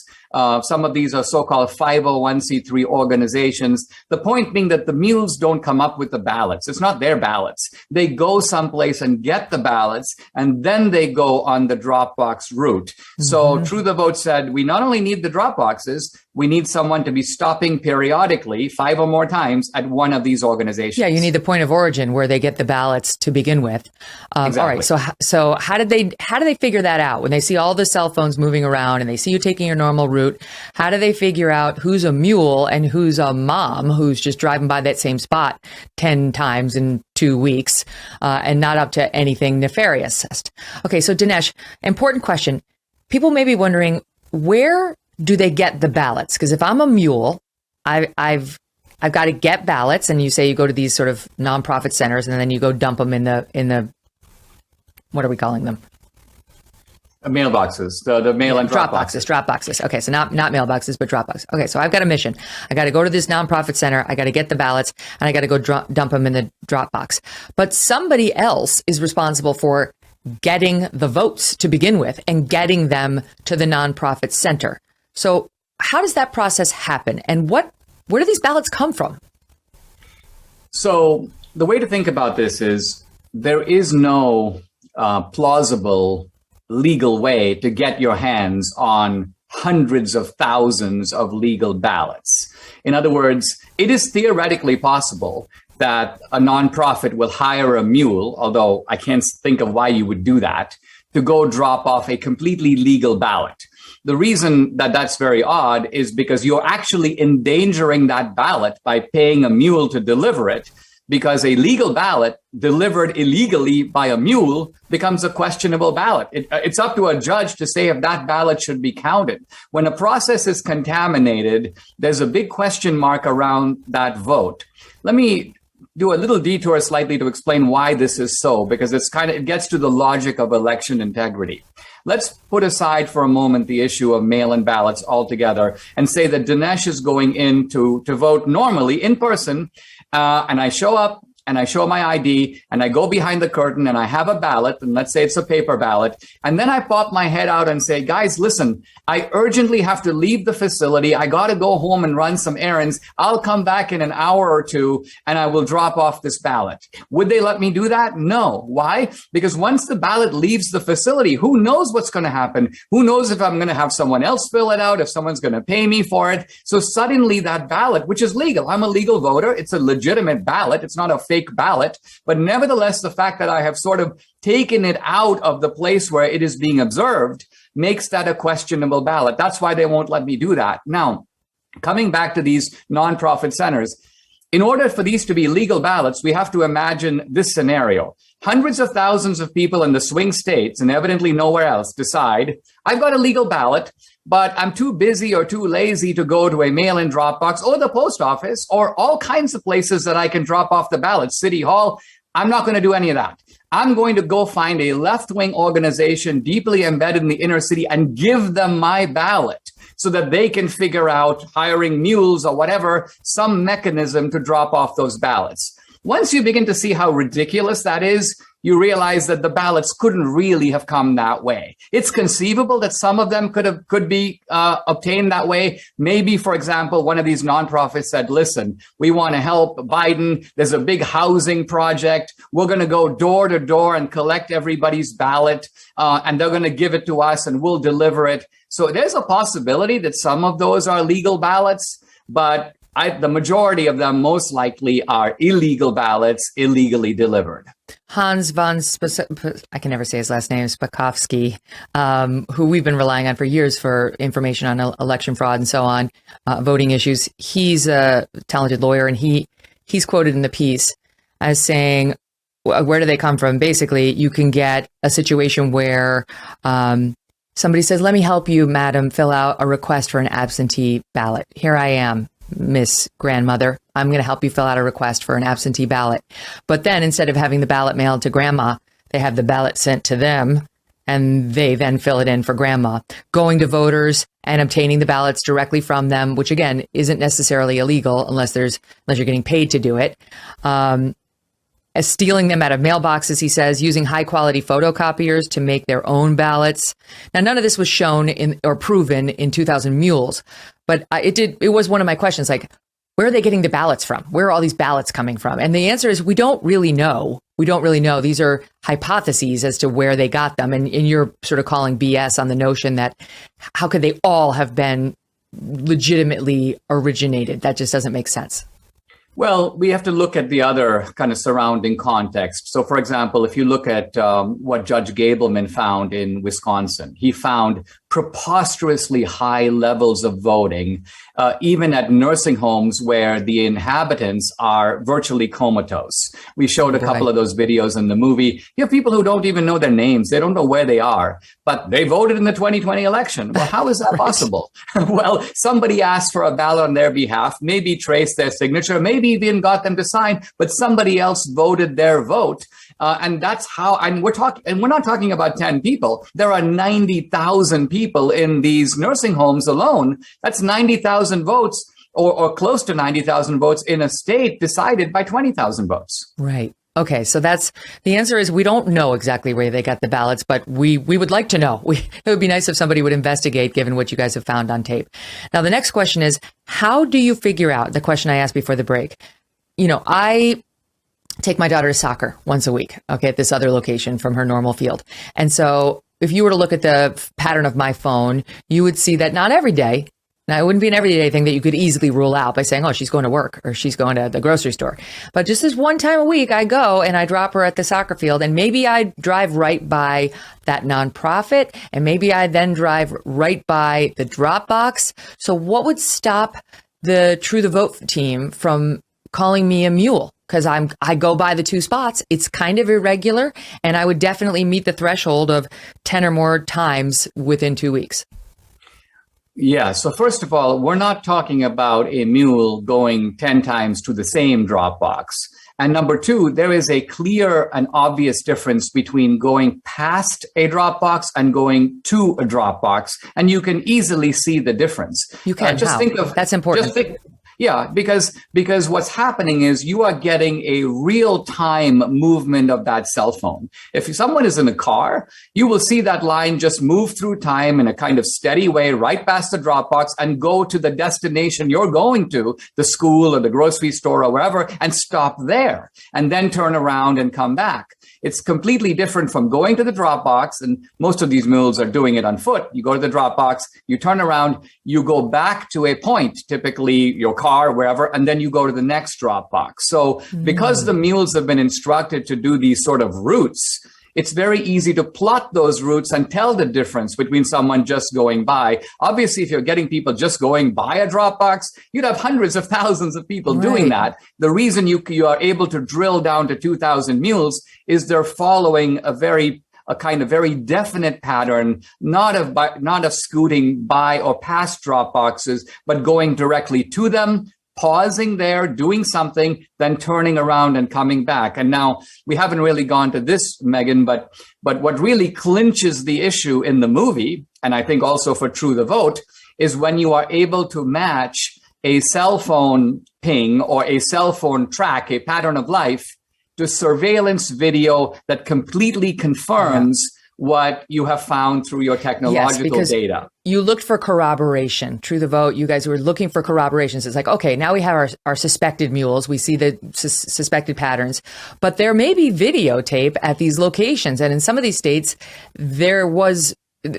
Some of these are so-called 501c3 organizations. The point being that the mules don't come up with the ballots. It's not their ballots. They go someplace and get the ballots, and then they go on the drop box route. So True the Vote said, we not only need the drop boxes, we need someone to be stopping periodically 5 or more times at one of these organizations. Yeah, you need the point of origin where they get the ballots to begin with. Exactly. All right. So how did they figure that out when they see all the cell phones moving around and they see you taking your normal route? How do they figure out who's a mule and who's a mom who's just driving by that same spot 10 times in 2 weeks and not up to anything nefarious? Okay, so Dinesh, important question. People may be wondering, where do they get the ballots? Because if I'm a mule, I've got to get ballots, and you say you go to these sort of nonprofit centers, and then you go dump them in the what are we calling them? Mailboxes, the mail and drop boxes. Drop boxes. Okay, so not mailboxes, but drop boxes. Okay, so I've got a mission. I got to go to this nonprofit center. I got to get the ballots, and I got to go dump them in the drop box. But somebody else is responsible for getting the votes to begin with and getting them to the nonprofit center. So how does that process happen? And where do these ballots come from? So the way to think about this is there is no plausible legal way to get your hands on hundreds of thousands of legal ballots. In other words, it is theoretically possible that a nonprofit will hire a mule, although I can't think of why you would do that, to go drop off a completely legal ballot. The reason that that's very odd is because you're actually endangering that ballot by paying a mule to deliver it, because a legal ballot delivered illegally by a mule becomes a questionable ballot. It's up to a judge to say if that ballot should be counted. When a process is contaminated, there's a big question mark around that vote. Let me do a little detour slightly to explain why this is so, because it gets to the logic of election integrity. Let's put aside for a moment the issue of mail-in ballots altogether and say that Dinesh is going in to vote normally in person, and I show up and I show my ID and I go behind the curtain and I have a ballot, and let's say it's a paper ballot. And then I pop my head out and say, guys, listen, I urgently have to leave the facility. I got to go home and run some errands. I'll come back in an hour or two and I will drop off this ballot. Would they let me do that? No. Why? Because once the ballot leaves the facility, who knows what's going to happen? Who knows if I'm going to have someone else fill it out, if someone's going to pay me for it? So suddenly that ballot, which is legal, I'm a legal voter. It's a legitimate ballot. It's not a fake ballot. But nevertheless, the fact that I have sort of taken it out of the place where it is being observed makes that a questionable ballot. That's why they won't let me do that. Now, coming back to these nonprofit centers, in order for these to be legal ballots, we have to imagine this scenario. Hundreds of thousands of people in the swing states and evidently nowhere else decide, I've got a legal ballot, but I'm too busy or too lazy to go to a mail-in drop box or the post office or all kinds of places that I can drop off the ballot, City Hall. I'm not going to do any of that. I'm going to go find a left-wing organization deeply embedded in the inner city and give them my ballot so that they can figure out, hiring mules or whatever, some mechanism to drop off those ballots. Once you begin to see how ridiculous that is, you realize that the ballots couldn't really have come that way. It's conceivable that some of them could be obtained that way. Maybe, for example, one of these nonprofits said, listen, we want to help Biden. There's a big housing project. We're going to go door to door and collect everybody's ballot, and they're going to give it to us and we'll deliver it. So there's a possibility that some of those are legal ballots, but the majority of them most likely are illegal ballots, illegally delivered. Hans von I can never say his last name, Spakovsky, who we've been relying on for years for information on election fraud and so on, voting issues. He's a talented lawyer, and he's quoted in the piece as saying, where do they come from? Basically, you can get a situation where somebody says, let me help you, madam, fill out a request for an absentee ballot. Here I am, Miss Grandmother. I'm going to help you fill out a request for an absentee ballot. But then instead of having the ballot mailed to Grandma, they have the ballot sent to them, and they then fill it in for Grandma, going to voters and obtaining the ballots directly from them, which again isn't necessarily illegal unless you're getting paid to do it. As stealing them out of mailboxes, he says, using high quality photocopiers to make their own ballots. Now, none of this was shown or proven in 2000 Mules, but it was one of my questions, like, where are they getting the ballots from? Where are all these ballots coming from? And the answer is, we don't really know. We don't really know. These are hypotheses as to where they got them. And you're sort of calling BS on the notion that how could they all have been legitimately originated? That just doesn't make sense. Well, we have to look at the other kind of surrounding context. So, for example, if you look at what Judge Gableman found in Wisconsin, he found preposterously high levels of voting, even at nursing homes where the inhabitants are virtually comatose. We showed a couple of those videos in the movie. You have people who don't even know their names. They don't know where they are, but they voted in the 2020 election. Well, how is that possible? Well, somebody asked for a ballot on their behalf, maybe traced their signature, maybe even got them to sign, but somebody else voted their vote. And that's how, and we're not talking about 10 people. There are 90,000 people in these nursing homes alone. That's 90,000 votes or close to 90,000 votes in a state decided by 20,000 votes. Right. Okay. So the answer is we don't know exactly where they got the ballots, but we would like to know. It would be nice if somebody would investigate, given what you guys have found on tape. Now, the next question is, how do you figure out the question I asked before the break? I take my daughter to soccer once a week, okay, at this other location from her normal field. And so if you were to look at the pattern of my phone, you would see that not every day, now it wouldn't be an everyday thing that you could easily rule out by saying, oh, she's going to work or she's going to the grocery store. But just this one time a week, I go and I drop her at the soccer field, and maybe I drive right by that nonprofit, and maybe I then drive right by the drop box. So what would stop the True the Vote team from calling me a mule? Because I go by the two spots. It's kind of irregular, and I would definitely meet the threshold of 10 or more times within 2 weeks. Yeah. So first of all, we're not talking about a mule going 10 times to the same drop box. And number two, there is a clear and obvious difference between going past a drop box and going to a drop box. And you can easily see the difference. You can. That's important. Yeah, because what's happening is you are getting a real-time movement of that cell phone. If someone is in a car, you will see that line just move through time in a kind of steady way right past the drop box and go to the destination you're going to, the school or the grocery store or wherever, and stop there and then turn around and come back. It's completely different from going to the drop box, and most of these mules are doing it on foot. You go to the drop box, you turn around, you go back to a point, typically your car, wherever, and then you go to the next drop box. So because the mules have been instructed to do these sort of routes, it's very easy to plot those routes and tell the difference between someone just going by. Obviously, if you're getting people just going by a Dropbox, you'd have hundreds of thousands of people doing that. The reason you are able to drill down to 2,000 mules is they're following a kind of very definite pattern, not of scooting by or past drop boxes, but going directly to them, pausing there, doing something, then turning around and coming back. And now we haven't really gone to this, Megyn, but what really clinches the issue in the movie, and I think also for True the Vote, is when you are able to match a cell phone ping or a cell phone track, a pattern of life, to surveillance video that completely confirms what you have found through your technological data. You looked for corroboration. True the Vote, you guys were looking for corroborations. It's like, okay, now we have our suspected mules. We see the suspected patterns, but there may be videotape at these locations. And in some of these states, there was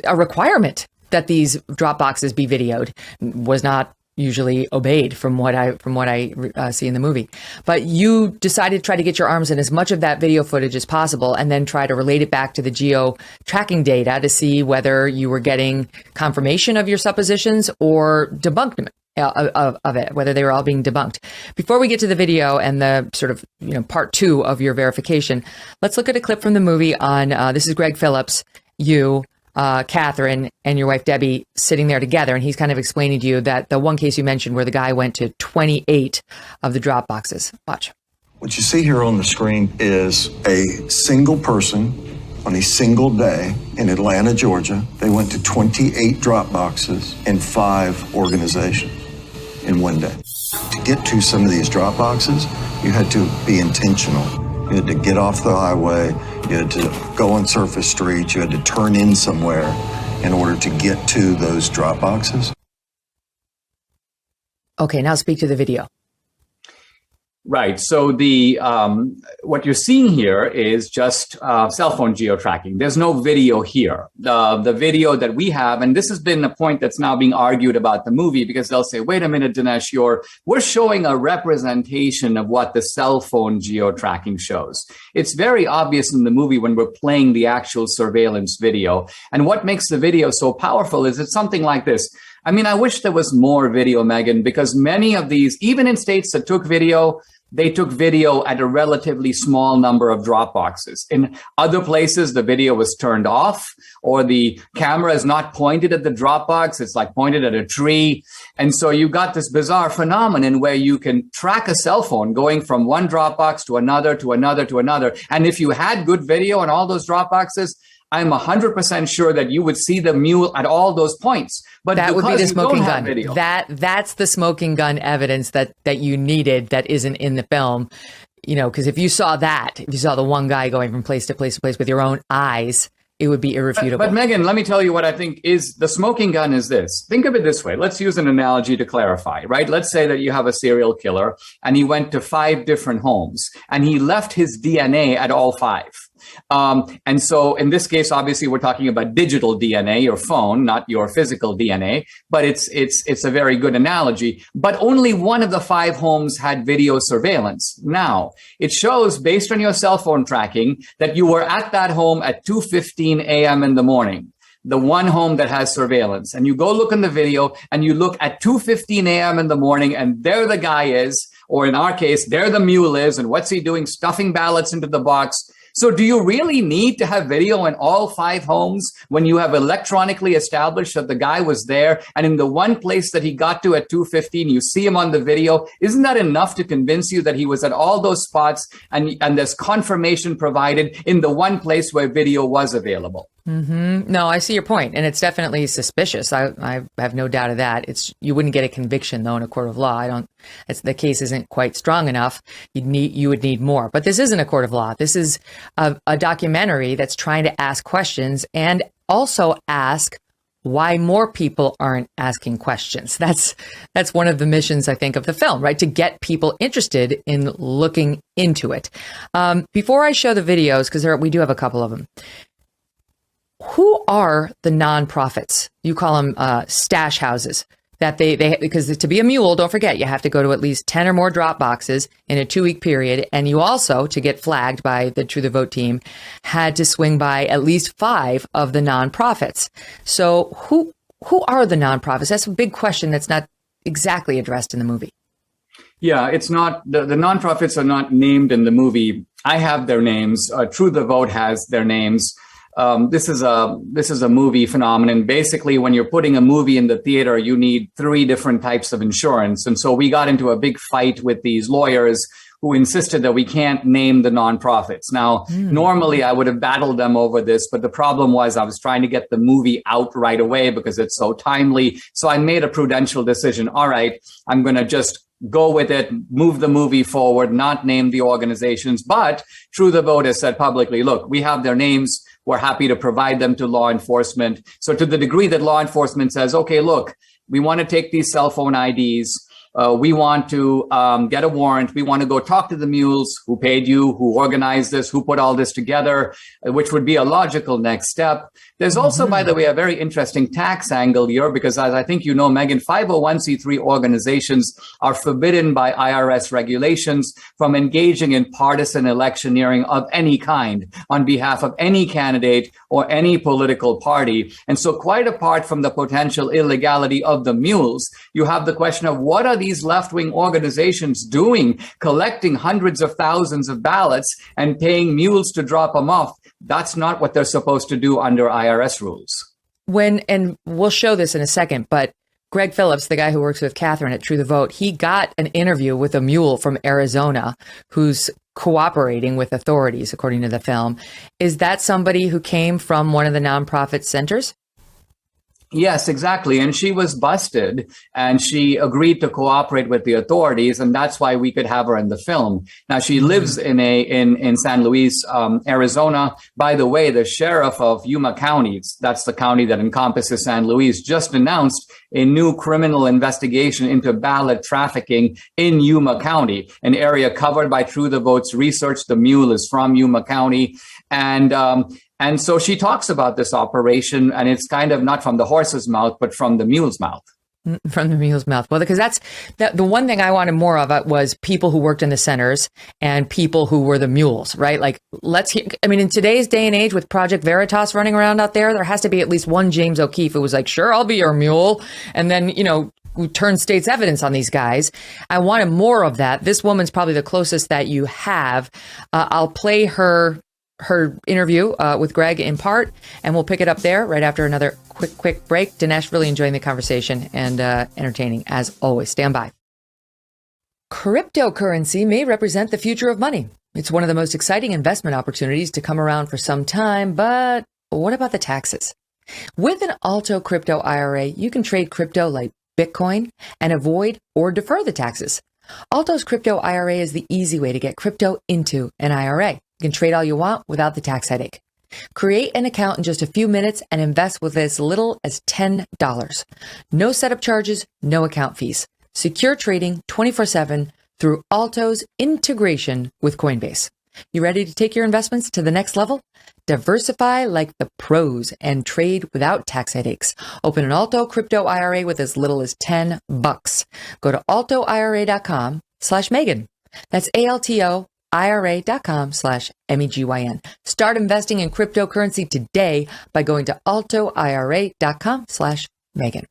a requirement that these drop boxes be videoed. Was not usually obeyed from what I see in the movie. But you decided to try to get your arms in as much of that video footage as possible and then try to relate it back to the geo tracking data to see whether you were getting confirmation of your suppositions or debunkment of it, whether they were all being debunked. Before we get to the video and the sort of, part 2 of your verification, let's look at a clip from the movie on, this is Greg Phillips, you, Catherine, and your wife Debbie sitting there together, and he's kind of explaining to you that the one case you mentioned where the guy went to 28 of the drop boxes. Watch. What you see here on the screen is a single person on a single day in Atlanta, Georgia. They went to 28 drop boxes in 5 organizations in one day. To get to some of these drop boxes, you had to be intentional. You had to get off the highway. You had to go on surface streets. You had to turn in somewhere in order to get to those drop boxes. Okay, now speak to the video. Right. So the what you're seeing here is just cell phone geo-tracking. There's no video here. The video that we have, and this has been a point that's now being argued about the movie, because they'll say, wait a minute, Dinesh, we're showing a representation of what the cell phone geo-tracking shows. It's very obvious in the movie when we're playing the actual surveillance video. And what makes the video so powerful is it's something like this. I mean, I wish there was more video, Megyn, because many of these, even in states that took video, they took video at a relatively small number of drop boxes. In other places, the video was turned off, or the camera is not pointed at the drop box. It's like pointed at a tree. And so you got this bizarre phenomenon where you can track a cell phone going from one drop box to another, to another, to another. And if you had good video on all those drop boxes, I'm 100% sure that you would see the mule at all those points. But that would be the smoking gun. Video, that's the smoking gun evidence that you needed that isn't in the film. Because if you saw the one guy going from place to place to place with your own eyes, it would be irrefutable. But Megyn, let me tell you what I think is the smoking gun is this. Think of it this way. Let's use an analogy to clarify, right? Let's say that you have a serial killer and he went to 5 different homes and he left his DNA at all 5. And so in this case, obviously, we're talking about digital DNA, your phone, not your physical DNA, but it's a very good analogy. But only one of the 5 homes had video surveillance. Now, it shows based on your cell phone tracking that you were at that home at 2:15 a.m. in the morning. The one home that has surveillance. And you go look in the video and you look at 2:15 a.m. in the morning and there the guy is, or in our case, there the mule is. And what's he doing? Stuffing ballots into the box. So do you really need to have video in all 5 homes when you have electronically established that the guy was there and in the one place that he got to at 2:15, you see him on the video? Isn't that enough to convince you that he was at all those spots and there's confirmation provided in the one place where video was available? Mm-hmm. No, I see your point, and it's definitely suspicious. I have no doubt of that. You wouldn't get a conviction though in a court of law. The case isn't quite strong enough. You would need more. But this isn't a court of law. This is a documentary that's trying to ask questions and also ask why more people aren't asking questions. That's one of the missions, I think, of the film, right? To get people interested in looking into it. Before I show the videos, because we do have a couple of them. Who are the nonprofits? You call them stash houses that they because to be a mule, don't forget, you have to go to at least 10 or more drop boxes in a 2-week period. And you also, to get flagged by the True the Vote team, had to swing by at least 5 of the nonprofits. So who are the nonprofits? That's a big question that's not exactly addressed in the movie. Yeah, it's not, the nonprofits are not named in the movie. I have their names. True the Vote has their names. This is a movie phenomenon. Basically, when you're putting a movie in the theater, you need 3 different types of insurance. And so we got into a big fight with these lawyers who insisted that we can't name the nonprofits. Now, normally I would have battled them over this, but the problem was I was trying to get the movie out right away because it's so timely. So I made a prudential decision. All right, I'm going to just go with it, move the movie forward, not name the organizations. But True the Vote has said publicly, look, we have their names. We're happy to provide them to law enforcement. So to the degree that law enforcement says, okay, look, we want to take these cell phone IDs. We want to get a warrant. We want to go talk to the Mules, who paid you, who organized this, who put all this together, which would be a logical next step. There's also, by the way, a very interesting tax angle here, because as I think you know, Megyn, 501c3 organizations are forbidden by IRS regulations from engaging in partisan electioneering of any kind on behalf of any candidate or any political party. And so quite apart from the potential illegality of the Mules, you have the question of what are these left-wing organizations doing, collecting hundreds of thousands of ballots and paying mules to drop them off? That's not what they're supposed to do under IRS rules. And we'll show this in a second, but Greg Phillips, the guy who works with Catherine at True the Vote, he got an interview with a mule from Arizona who's cooperating with authorities, according to the film. Is that somebody who came from one of the nonprofit centers? Yes, exactly. And she was busted and she agreed to cooperate with the authorities. And that's why we could have her in the film. Now, she lives in San Luis, Arizona. By the way, the sheriff of Yuma County, that's the county that encompasses San Luis, just announced a new criminal investigation into ballot trafficking in Yuma County, an area covered by True the Vote's research. The mule is from Yuma County. And so she talks about this operation, and it's kind of not from the horse's mouth, but from the mule's mouth. From the mule's mouth. Well, because the one thing I wanted more of it was people who worked in the centers and people who were the mules, right? Like, in today's day and age with Project Veritas running around out there has to be at least one James O'Keefe who was like, sure, I'll be your mule. And then, who turned state's evidence on these guys. I wanted more of that. This woman's probably the closest that you have. I'll play her interview with Greg in part, and we'll pick it up there right after another quick break. Dinesh, really enjoying the conversation and entertaining as always. Stand by. Cryptocurrency may represent the future of money. It's one of the most exciting investment opportunities to come around for some time, but what about the taxes? With an Alto Crypto IRA, you can trade crypto like Bitcoin and avoid or defer the taxes. Alto's Crypto IRA is the easy way to get crypto into an IRA. You can trade all you want without the tax headache. Create an account in just a few minutes and invest with as little as $10. No setup charges, no account fees. Secure trading 24/7 through Alto's integration with Coinbase. You ready to take your investments to the next level? Diversify like the pros and trade without tax headaches. Open an Alto Crypto IRA with as little as $10. Go to altoira.com/Megyn. That's ALTOIRA.com/MEGYN. Start investing in cryptocurrency today by going to altoira.com/Megyn.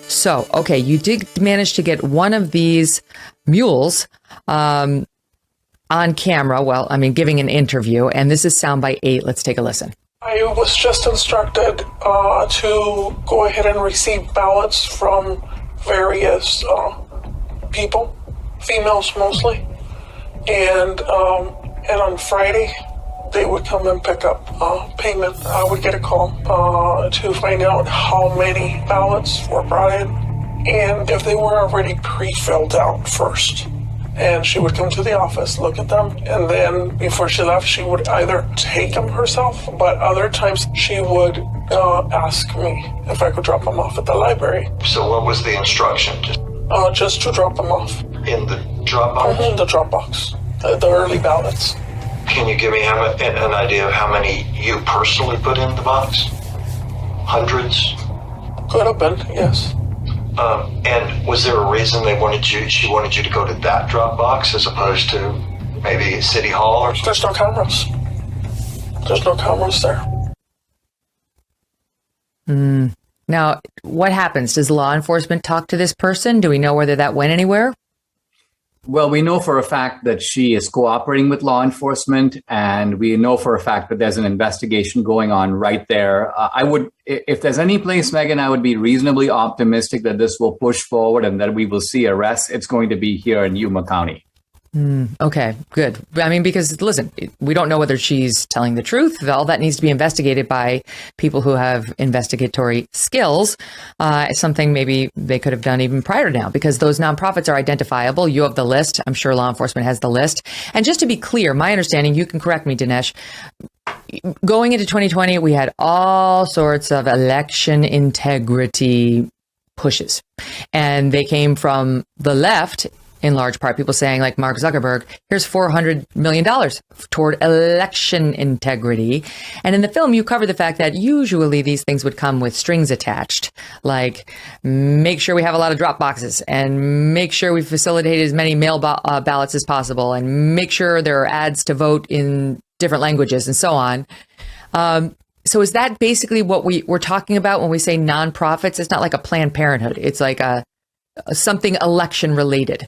So, okay, you did manage to get one of these mules on camera. Well, giving an interview, and this is soundbite 8. Let's take a listen. I was just instructed to go ahead and receive ballots from various people, females mostly, and on Friday they would come and pick up payment. I would get a call to find out how many ballots were brought in and if they were already pre-filled out first. And she would come to the office, look at them, and then before she left, she would either take them herself, but other times she would ask me if I could drop them off at the library. So what was the instruction? Just to drop them off. In the drop box? The drop box, the early ballots. Can you give me an idea of how many you personally put in the box? Hundreds? Could have been, yes. And was there a reason she wanted you to go to that drop box as opposed to maybe City Hall or something? There's no cameras. There's no cameras there. Now, what happens? Does law enforcement talk to this person? Do we know whether that went anywhere? Well, we know for a fact that she is cooperating with law enforcement, and we know for a fact that there's an investigation going on right there. If there's any place, Megyn, I would be reasonably optimistic that this will push forward and that we will see arrests. It's going to be here in Yuma County. Okay, good. I mean, because listen, we don't know whether she's telling the truth. All that needs to be investigated by people who have investigatory skills. Something maybe they could have done even prior to now, because those nonprofits are identifiable. You have the list. I'm sure law enforcement has the list. And just to be clear, my understanding, you can correct me, Dinesh, going into 2020, we had all sorts of election integrity pushes. And they came from the left, in large part, people saying, like Mark Zuckerberg, here's $400 million toward election integrity. And in the film, you cover the fact that usually these things would come with strings attached, like make sure we have a lot of drop boxes and make sure we facilitate as many mail ballots as possible and make sure there are ads to vote in different languages and so on. So is that basically what we're talking about when we say nonprofits? It's not like a Planned Parenthood. It's like something election related.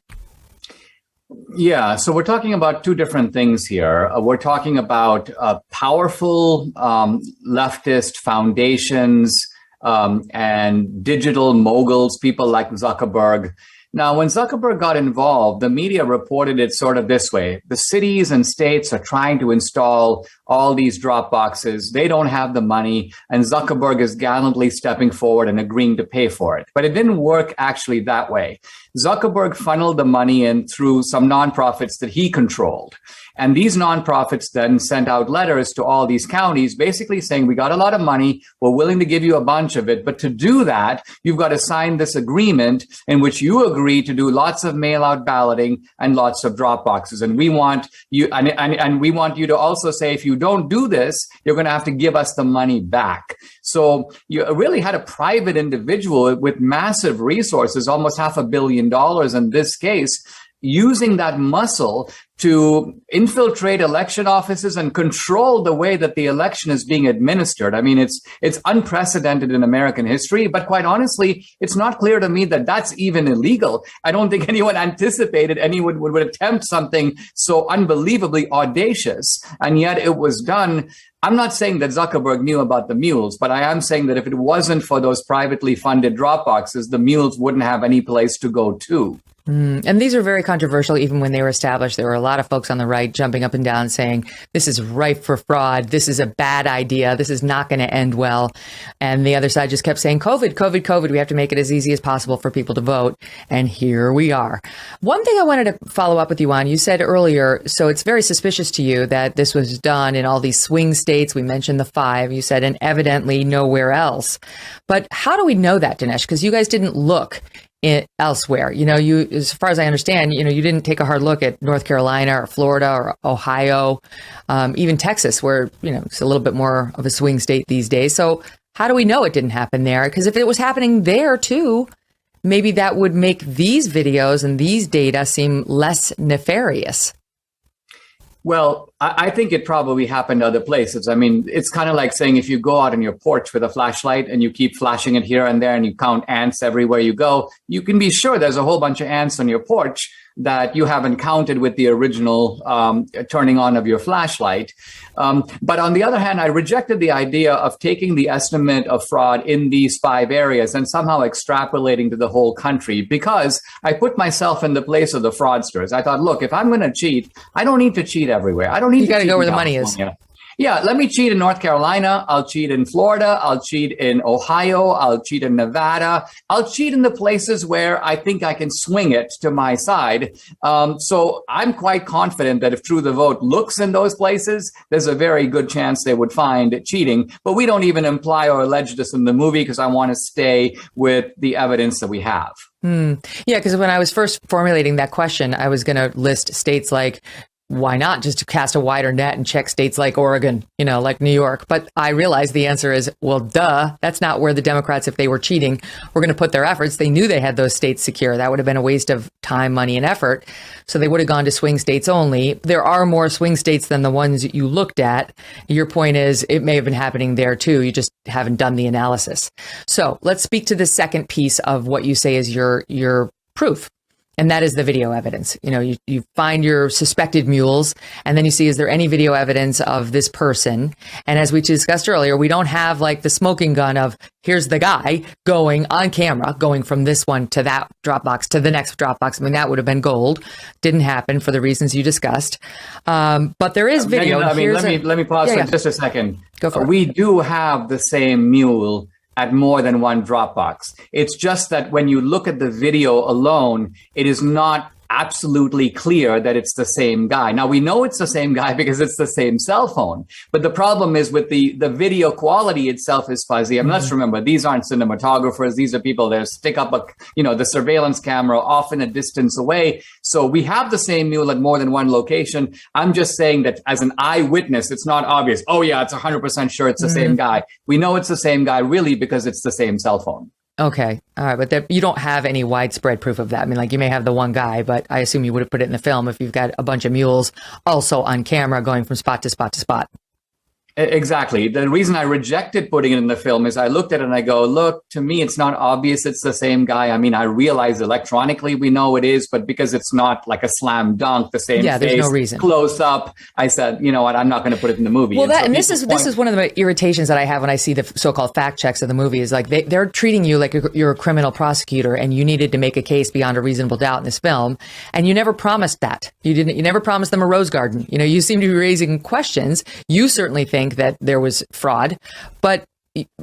Yeah, so we're talking about two different things here. We're talking about powerful leftist foundations and digital moguls, people like Zuckerberg. Now, when Zuckerberg got involved, the media reported it sort of this way. The cities and states are trying to install all these drop boxes. They don't have the money, and Zuckerberg is gallantly stepping forward and agreeing to pay for it. But it didn't work actually that way. Zuckerberg funneled the money in through some nonprofits that he controlled. And these nonprofits then sent out letters to all these counties, basically saying, we got a lot of money, we're willing to give you a bunch of it, but to do that, you've got to sign this agreement in which you agree to do lots of mail-out balloting and lots of drop boxes. And we want you, and we want you to also say, if you don't do this, you're going to have to give us the money back. So you really had a private individual with massive resources, almost $500 million in this case, using that muscle to infiltrate election offices and control the way that the election is being administered. I mean, it's unprecedented in American history, but quite honestly, it's not clear to me that that's even illegal. I don't think anyone anticipated anyone would attempt something so unbelievably audacious, and yet it was done. I'm not saying that Zuckerberg knew about the Mules, but I am saying that if it wasn't for those privately funded drop boxes, the Mules wouldn't have any place to go to. And these are very controversial. Even when they were established, there were a lot of folks on the right jumping up and down saying, this is ripe for fraud. This is a bad idea. This is not going to end well. And the other side just kept saying, COVID, COVID, COVID. We have to make it as easy as possible for people to vote. And here we are. One thing I wanted to follow up with you on, you said earlier, so it's very suspicious to you that this was done in all these swing states. We mentioned the 5, you said, and evidently nowhere else. But how do we know that, Dinesh? Because you guys didn't look elsewhere. You know, as far as I understand, you didn't take a hard look at North Carolina or Florida or Ohio, even Texas, where, it's a little bit more of a swing state these days. So how do we know it didn't happen there? Because if it was happening there too, maybe that would make these videos and these data seem less nefarious. Well, I think it probably happened other places. I mean, it's kind of like saying if you go out on your porch with a flashlight and you keep flashing it here and there and you count ants everywhere you go, you can be sure there's a whole bunch of ants on your porch that you haven't counted with the original turning on of your flashlight. But on the other hand, I rejected the idea of taking the estimate of fraud in these 5 areas and somehow extrapolating to the whole country, because I put myself in the place of the fraudsters. I thought, look, if I'm going to cheat, I don't need to cheat everywhere. I don't need you to got to cheat go where in the money is. California. Yeah, let me cheat in North Carolina. I'll cheat in Florida. I'll cheat in Ohio. I'll cheat in Nevada. I'll cheat in the places where I think I can swing it to my side. So I'm quite confident that if True the Vote looks in those places, there's a very good chance they would find cheating. But we don't even imply or allege this in the movie because I want to stay with the evidence that we have. Yeah, because when I was first formulating that question, I was going to list states like why not just cast a wider net and check states like Oregon, like New York? But I realize the answer is, well, duh, that's not where the Democrats, if they were cheating, were going to put their efforts. They knew they had those states secure. That would have been a waste of time, money, and effort. So they would have gone to swing states only. There are more swing states than the ones you looked at. Your point is it may have been happening there too. You just haven't done the analysis. So let's speak to the second piece of what you say is your proof. And that is the video evidence. You find your suspected mules, and then you see, is there any video evidence of this person? And as we discussed earlier, we don't have like the smoking gun of here's the guy going on camera, going from this one to that Dropbox to the next Dropbox. I mean, that would have been gold. Didn't happen for the reasons you discussed. But there is video. Megyn, let me pause for just a second. Go for it. We do have the same mule at more than one Dropbox. It's just that when you look at the video alone, it is not absolutely clear that it's the same guy. Now, we know it's the same guy because it's the same cell phone. But the problem is with the video quality itself is fuzzy. And let's remember, these aren't cinematographers. These are people that stick up the surveillance camera often a distance away. So we have the same mule at more than one location. I'm just saying that as an eyewitness, it's not obvious. Oh, yeah, it's 100% sure it's the same guy. We know it's the same guy really because it's the same cell phone. Okay. All right. But you don't have any widespread proof of that. I mean, like you may have the one guy, but I assume you would have put it in the film if you've got a bunch of mules also on camera going from spot to spot to spot. Exactly. The reason I rejected putting it in the film is I looked at it and I go, look, to me, it's not obvious it's the same guy. I mean, I realize electronically we know it is, but because it's not like a slam dunk, the same face, there's no reason. Close up, I said, you know what, I'm not going to put it in the movie. Well, this is one of the irritations that I have when I see the so-called fact checks of the movie is like they're treating you like you're a criminal prosecutor and you needed to make a case beyond a reasonable doubt in this film, and you never promised that. You never promised them a rose garden. You seem to be raising questions. You certainly think that there was fraud, but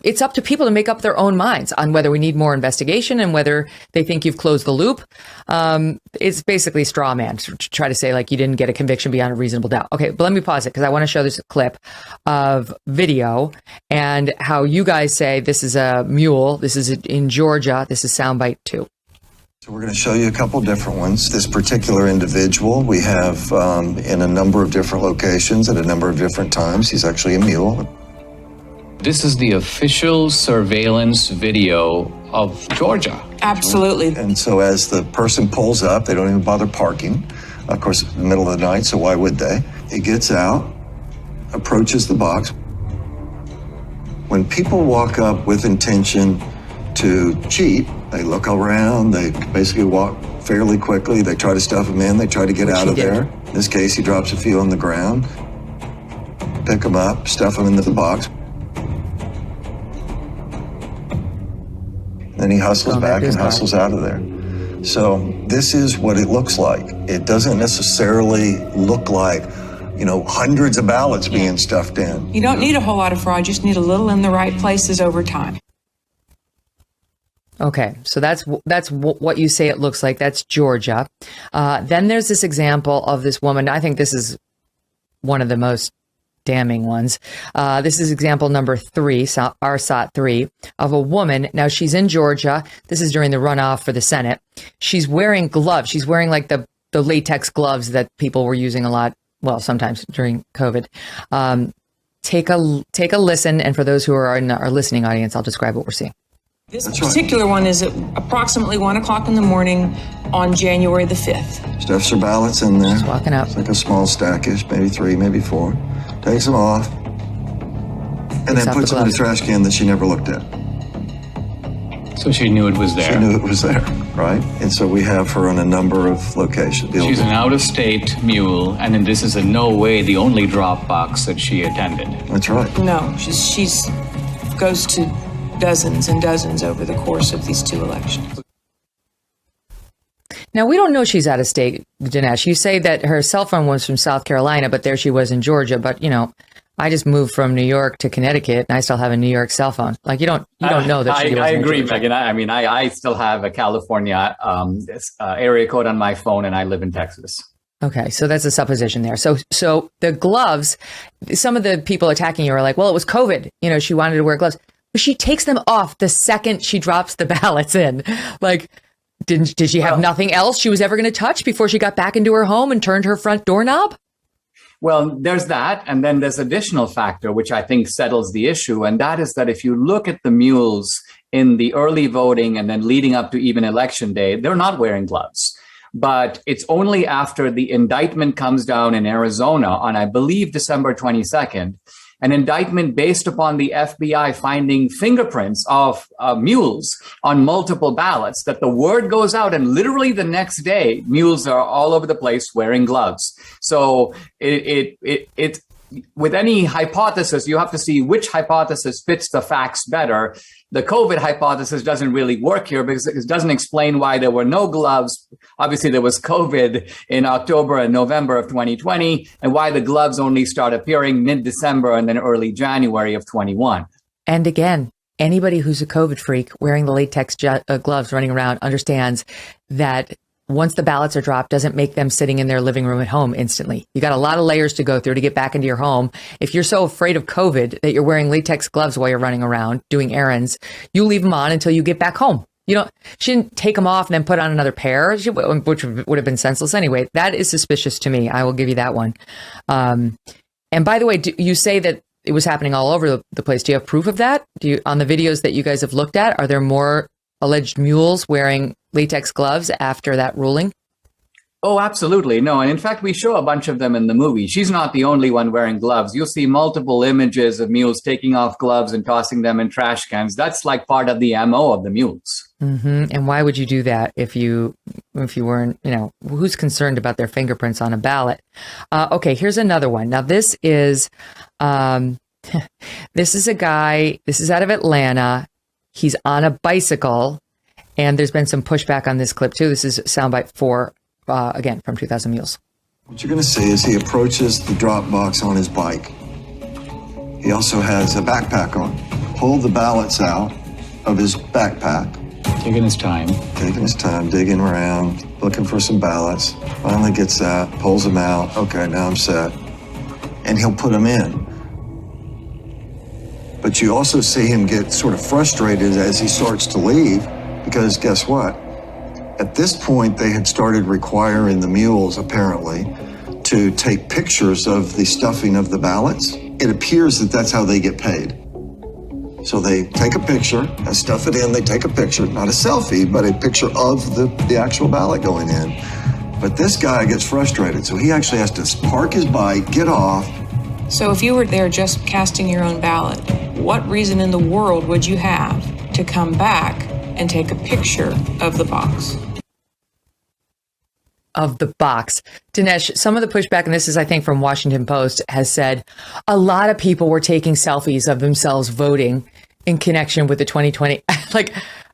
it's up to people to make up their own minds on whether we need more investigation and whether they think you've closed the loop. It's basically straw man to try to say like you didn't get a conviction beyond a reasonable doubt. Okay, but let me pause it because I want to show this clip of video and how you guys say this is a mule. This is in Georgia. This is soundbite 2. So we're going to show you a couple different ones. This particular individual we have in a number of different locations at a number of different times. He's actually a mule. This is the official surveillance video of Georgia. Absolutely. And so as the person pulls up, they don't even bother parking. Of course, in the middle of the night, so why would they? He gets out, approaches the box. When people walk up with intention to cheat, they look around, they basically walk fairly quickly, they try to stuff him in, they try to get out of there. In this case, he drops a few on the ground, pick them up, stuff them into the box. Then he hustles back and hustles out of there. So this is what it looks like. It doesn't necessarily look like, hundreds of ballots being stuffed in. You don't need a whole lot of fraud, you just need a little in the right places over time. Okay, so that's what you say it looks like. That's Georgia. Then there's this example of this woman. I think this is one of the most damning ones. This is example number 3, RSOT 3, of a woman. Now, she's in Georgia. This is during the runoff for the Senate. She's wearing gloves. She's wearing like the latex gloves that people were using a lot, well, sometimes during COVID. Take a listen, and for those who are in our listening audience, I'll describe what we're seeing. This particular one is at approximately 1 o'clock in the morning on January the 5th. Stuffs her ballots in there. Just walking up. It's like a small stackish, maybe 3, maybe 4. Takes them off. And then puts them in a trash can that she never looked at. So she knew it was there. She knew it was there, right? And so we have her on a number of locations. She's an out-of-state mule, and then this is in no way the only Dropbox that she attended. That's right. No, she's goes to dozens and dozens over the course of these 2 elections. Now, we don't know she's out of state, Dinesh. You say that her cell phone was from South Carolina, but there she was in Georgia. But, I just moved from New York to Connecticut, and I still have a New York cell phone. Like, you don't know that she was I in agree, Georgia. Megyn. I still have a California area code on my phone, and I live in Texas. Okay, so that's a supposition there. So the gloves, some of the people attacking you are like, well, it was COVID. She wanted to wear gloves. But she takes them off the second she drops the ballots in. Like, did she have nothing else she was ever going to touch before she got back into her home and turned her front doorknob? Well, there's that. And then there's additional factor, which I think settles the issue. And that is that if you look at the mules in the early voting and then leading up to even election day, they're not wearing gloves. But it's only after the indictment comes down in Arizona on, I believe, December 22nd, an indictment based upon the FBI finding fingerprints of mules on multiple ballots, that the word goes out, and literally the next day, mules are all over the place wearing gloves. So it with any hypothesis, you have to see which hypothesis fits the facts better. The COVID hypothesis doesn't really work here because it doesn't explain why there were no gloves. Obviously, there was COVID in October and November of 2020, and why the gloves only start appearing mid-December and then early January of 21. And again, anybody who's a COVID freak wearing the latex gloves running around understands that once the ballots are dropped, doesn't make them sitting in their living room at home instantly. You got a lot of layers to go through to get back into your home. If you're so afraid of COVID that you're wearing latex gloves while you're running around doing errands, you leave them on until you get back home. She didn't take them off and then put on another pair, which would have been senseless anyway. That is suspicious to me. I will give you that one. And by the way, you say that it was happening all over the place. Do you have proof of that? On the videos that you guys have looked at, are there more alleged mules wearing latex gloves after that ruling? Oh, absolutely. No. And in fact, we show a bunch of them in the movie. She's not the only one wearing gloves. You'll see multiple images of mules taking off gloves and tossing them in trash cans. That's like part of the MO of the mules. Mm-hmm. And why would you do that if you weren't, who's concerned about their fingerprints on a ballot? Okay, here's another one. Now, this is this is a guy, this is out of Atlanta. He's on a bicycle, and there's been some pushback on this clip too. This is soundbite 4, again, from 2000 Mules. What you're going to see is he approaches the drop box on his bike. He also has a backpack on. Pull the ballots out of his backpack. Taking his time. Digging around, looking for some ballots. Finally gets that, pulls them out. Okay, now I'm set. And he'll put them in. But you also see him get sort of frustrated as he starts to leave, because guess what? At this point, they had started requiring the mules, apparently, to take pictures of the stuffing of the ballots. It appears that that's how they get paid. So they take a picture and stuff it in. They take a picture, not a selfie, but a picture of the actual ballot going in. But this guy gets frustrated, so he actually has to park his bike, get off. So if you were there just casting your own ballot, what reason in the world would you have to come back and take a picture of the box? Of the box. Dinesh, some of the pushback, and this is, I think, from Washington Post, has said a lot of people were taking selfies of themselves voting in connection with the 2020.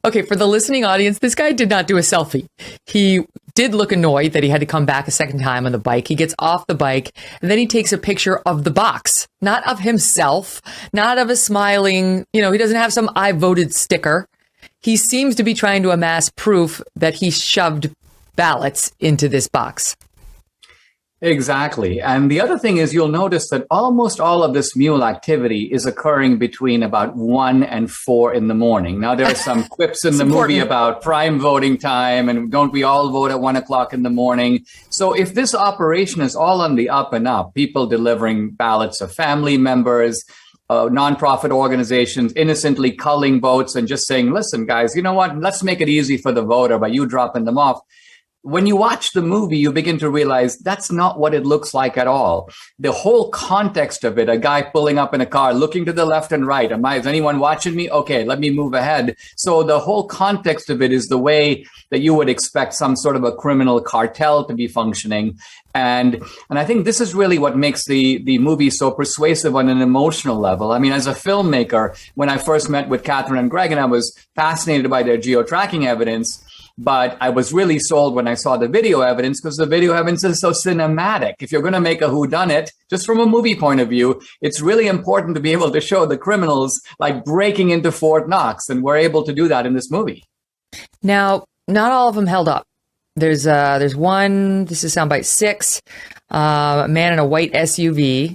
Okay, for the listening audience, this guy did not do a selfie. He did look annoyed that he had to come back a second time on the bike. He gets off the bike, and then he takes a picture of the box, not of himself, not of a smiling, he doesn't have some I voted sticker. He seems to be trying to amass proof that he shoved ballots into this box. Exactly. And the other thing is, you'll notice that almost all of this mule activity is occurring between about 1 and 4 in the morning. Now, there are some quips in the movie about prime voting time and don't we all vote at 1 o'clock in the morning. So if this operation is all on the up and up, people delivering ballots of family members, nonprofit organizations innocently culling votes and just saying, listen, guys, you know what? Let's make it easy for the voter by you dropping them off. When you watch the movie, you begin to realize that's not what it looks like at all. The whole context of it, a guy pulling up in a car, looking to the left and right. Is anyone watching me? Okay, let me move ahead. So the whole context of it is the way that you would expect some sort of a criminal cartel to be functioning. And I think this is really what makes the movie so persuasive on an emotional level. I mean, as a filmmaker, when I first met with Catherine and Greg, and I was fascinated by their geo-tracking evidence, but I was really sold when I saw the video evidence, because the video evidence is so cinematic. If you're going to make a whodunit, just from a movie point of view, it's really important to be able to show the criminals like breaking into Fort Knox. And we're able to do that in this movie. Now, not all of them held up. There's one, this is soundbite 6, a man in a white SUV.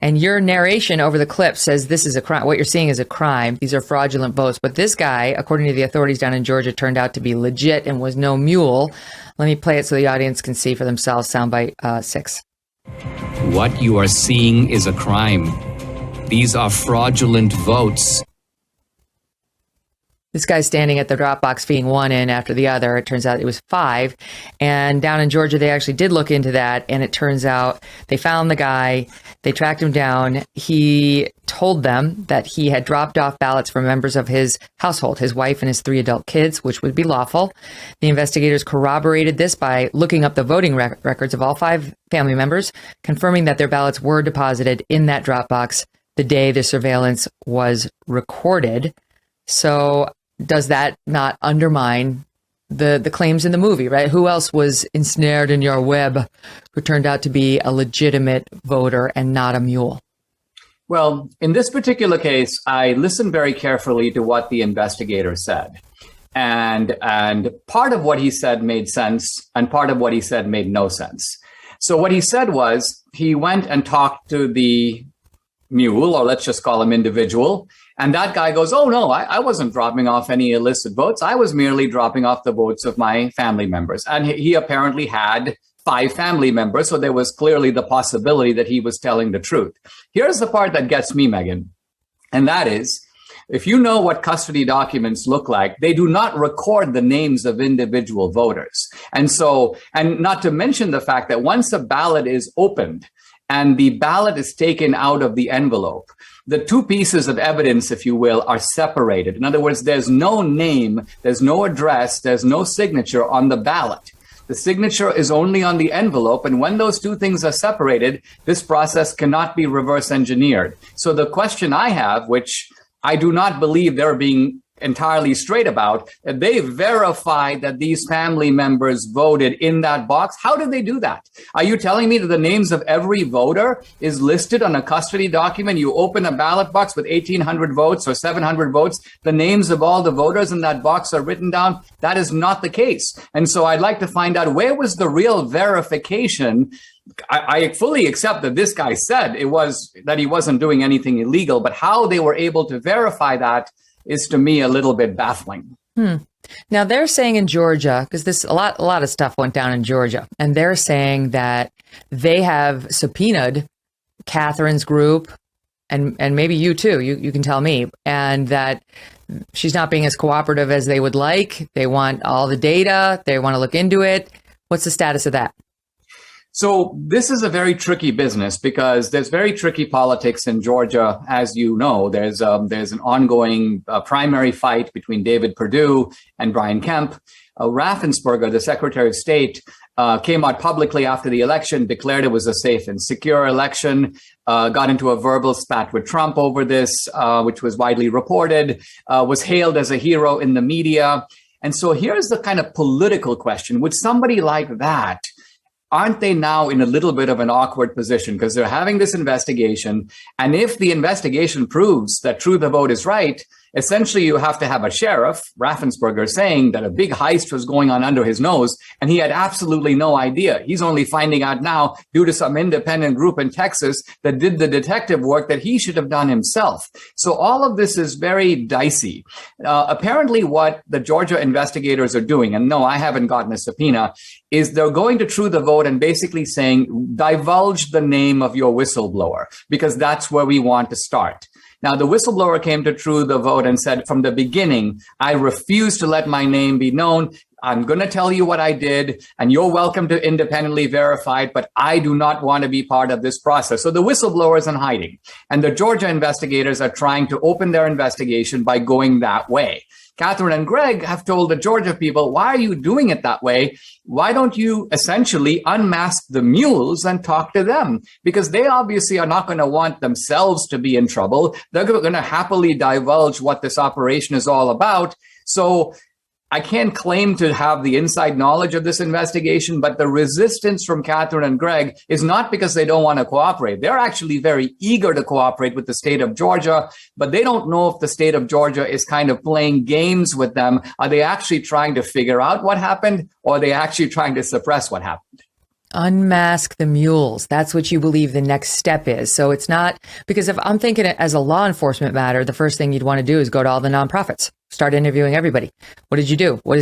And your narration over the clip says this is a crime. What you're seeing is a crime. These are fraudulent votes. But this guy, according to the authorities down in Georgia, turned out to be legit and was no mule. Let me play it so the audience can see for themselves. Soundbite 6. What you are seeing is a crime. These are fraudulent votes. This guy's standing at the drop box feeding one in after the other. It turns out it was 5. And down in Georgia, they actually did look into that. And it turns out they found the guy. They tracked him down. He told them that he had dropped off ballots from members of his household, his wife and his 3 adult kids, which would be lawful. The investigators corroborated this by looking up the voting records of all 5 family members, confirming that their ballots were deposited in that drop box the day the surveillance was recorded. So does that not undermine the claims in the movie, right? Who else was ensnared in your web who turned out to be a legitimate voter and not a mule? Well, in this particular case, I listened very carefully to what the investigator said. And part of what he said made sense, and part of what he said made no sense. So what he said was he went and talked to the mule, or let's just call him individual. And that guy goes, oh, no, I wasn't dropping off any illicit votes. I was merely dropping off the votes of my family members. And he apparently had 5 family members. So there was clearly the possibility that he was telling the truth. Here's the part that gets me, Megyn. And that is, if you know what custody documents look like, they do not record the names of individual voters. And not to mention the fact that once a ballot is opened and the ballot is taken out of the envelope, the 2 pieces of evidence, if you will, are separated. In other words, there's no name, there's no address, there's no signature on the ballot. The signature is only on the envelope. And when those 2 things are separated, this process cannot be reverse engineered. So the question I have, which I do not believe they're being entirely straight about, they verified that these family members voted in that box. How did they do that? Are you telling me that the names of every voter is listed on a custody document? You open a ballot box with 1,800 votes or 700 votes, the names of all the voters in that box are written down? That is not the case. And so I'd like to find out, where was the real verification? I fully accept that this guy said that he wasn't doing anything illegal, but how they were able to verify that is, to me, a little bit baffling. Now they're saying in Georgia, because a lot of stuff went down in Georgia, and they're saying that they have subpoenaed Catherine's group, and maybe you too. You can tell me, and that she's not being as cooperative as they would like. They want all the data. They want to look into it. What's the status of that? So this is a very tricky business because there's very tricky politics in Georgia. As you know, there's an ongoing primary fight between David Perdue and Brian Kemp. Raffensperger, the Secretary of State, came out publicly after the election, declared it was a safe and secure election, got into a verbal spat with Trump over this, which was widely reported, was hailed as a hero in the media. And so here's the kind of political question. Would somebody like that, aren't they now in a little bit of an awkward position because they're having this investigation? And if the investigation proves that True the Vote is right, essentially you have to have a sheriff, Raffensperger, saying that a big heist was going on under his nose, and he had absolutely no idea. He's only finding out now due to some independent group in Texas that did the detective work that he should have done himself. So all of this is very dicey. Apparently what the Georgia investigators are doing, and no, I haven't gotten a subpoena, is they're going to True the Vote and basically saying, divulge the name of your whistleblower, because that's where we want to start. Now, the whistleblower came to True the Vote and said, from the beginning, I refuse to let my name be known. I'm going to tell you what I did, and you're welcome to independently verify it, but I do not want to be part of this process. So the whistleblower is in hiding, and the Georgia investigators are trying to open their investigation by going that way. Catherine and Greg have told the Georgia people, why are you doing it that way? Why don't you essentially unmask the mules and talk to them? Because they obviously are not going to want themselves to be in trouble. They're going to happily divulge what this operation is all about. So I can't claim to have the inside knowledge of this investigation, but the resistance from Catherine and Greg is not because they don't want to cooperate. They're actually very eager to cooperate with the state of Georgia, but they don't know if the state of Georgia is kind of playing games with them. Are they actually trying to figure out what happened, or are they actually trying to suppress what happened? Unmask the mules. That's what you believe the next step is. So it's not, because if I'm thinking it as a law enforcement matter, the first thing you'd want to do is go to all the nonprofits Start interviewing everybody. What did you do? What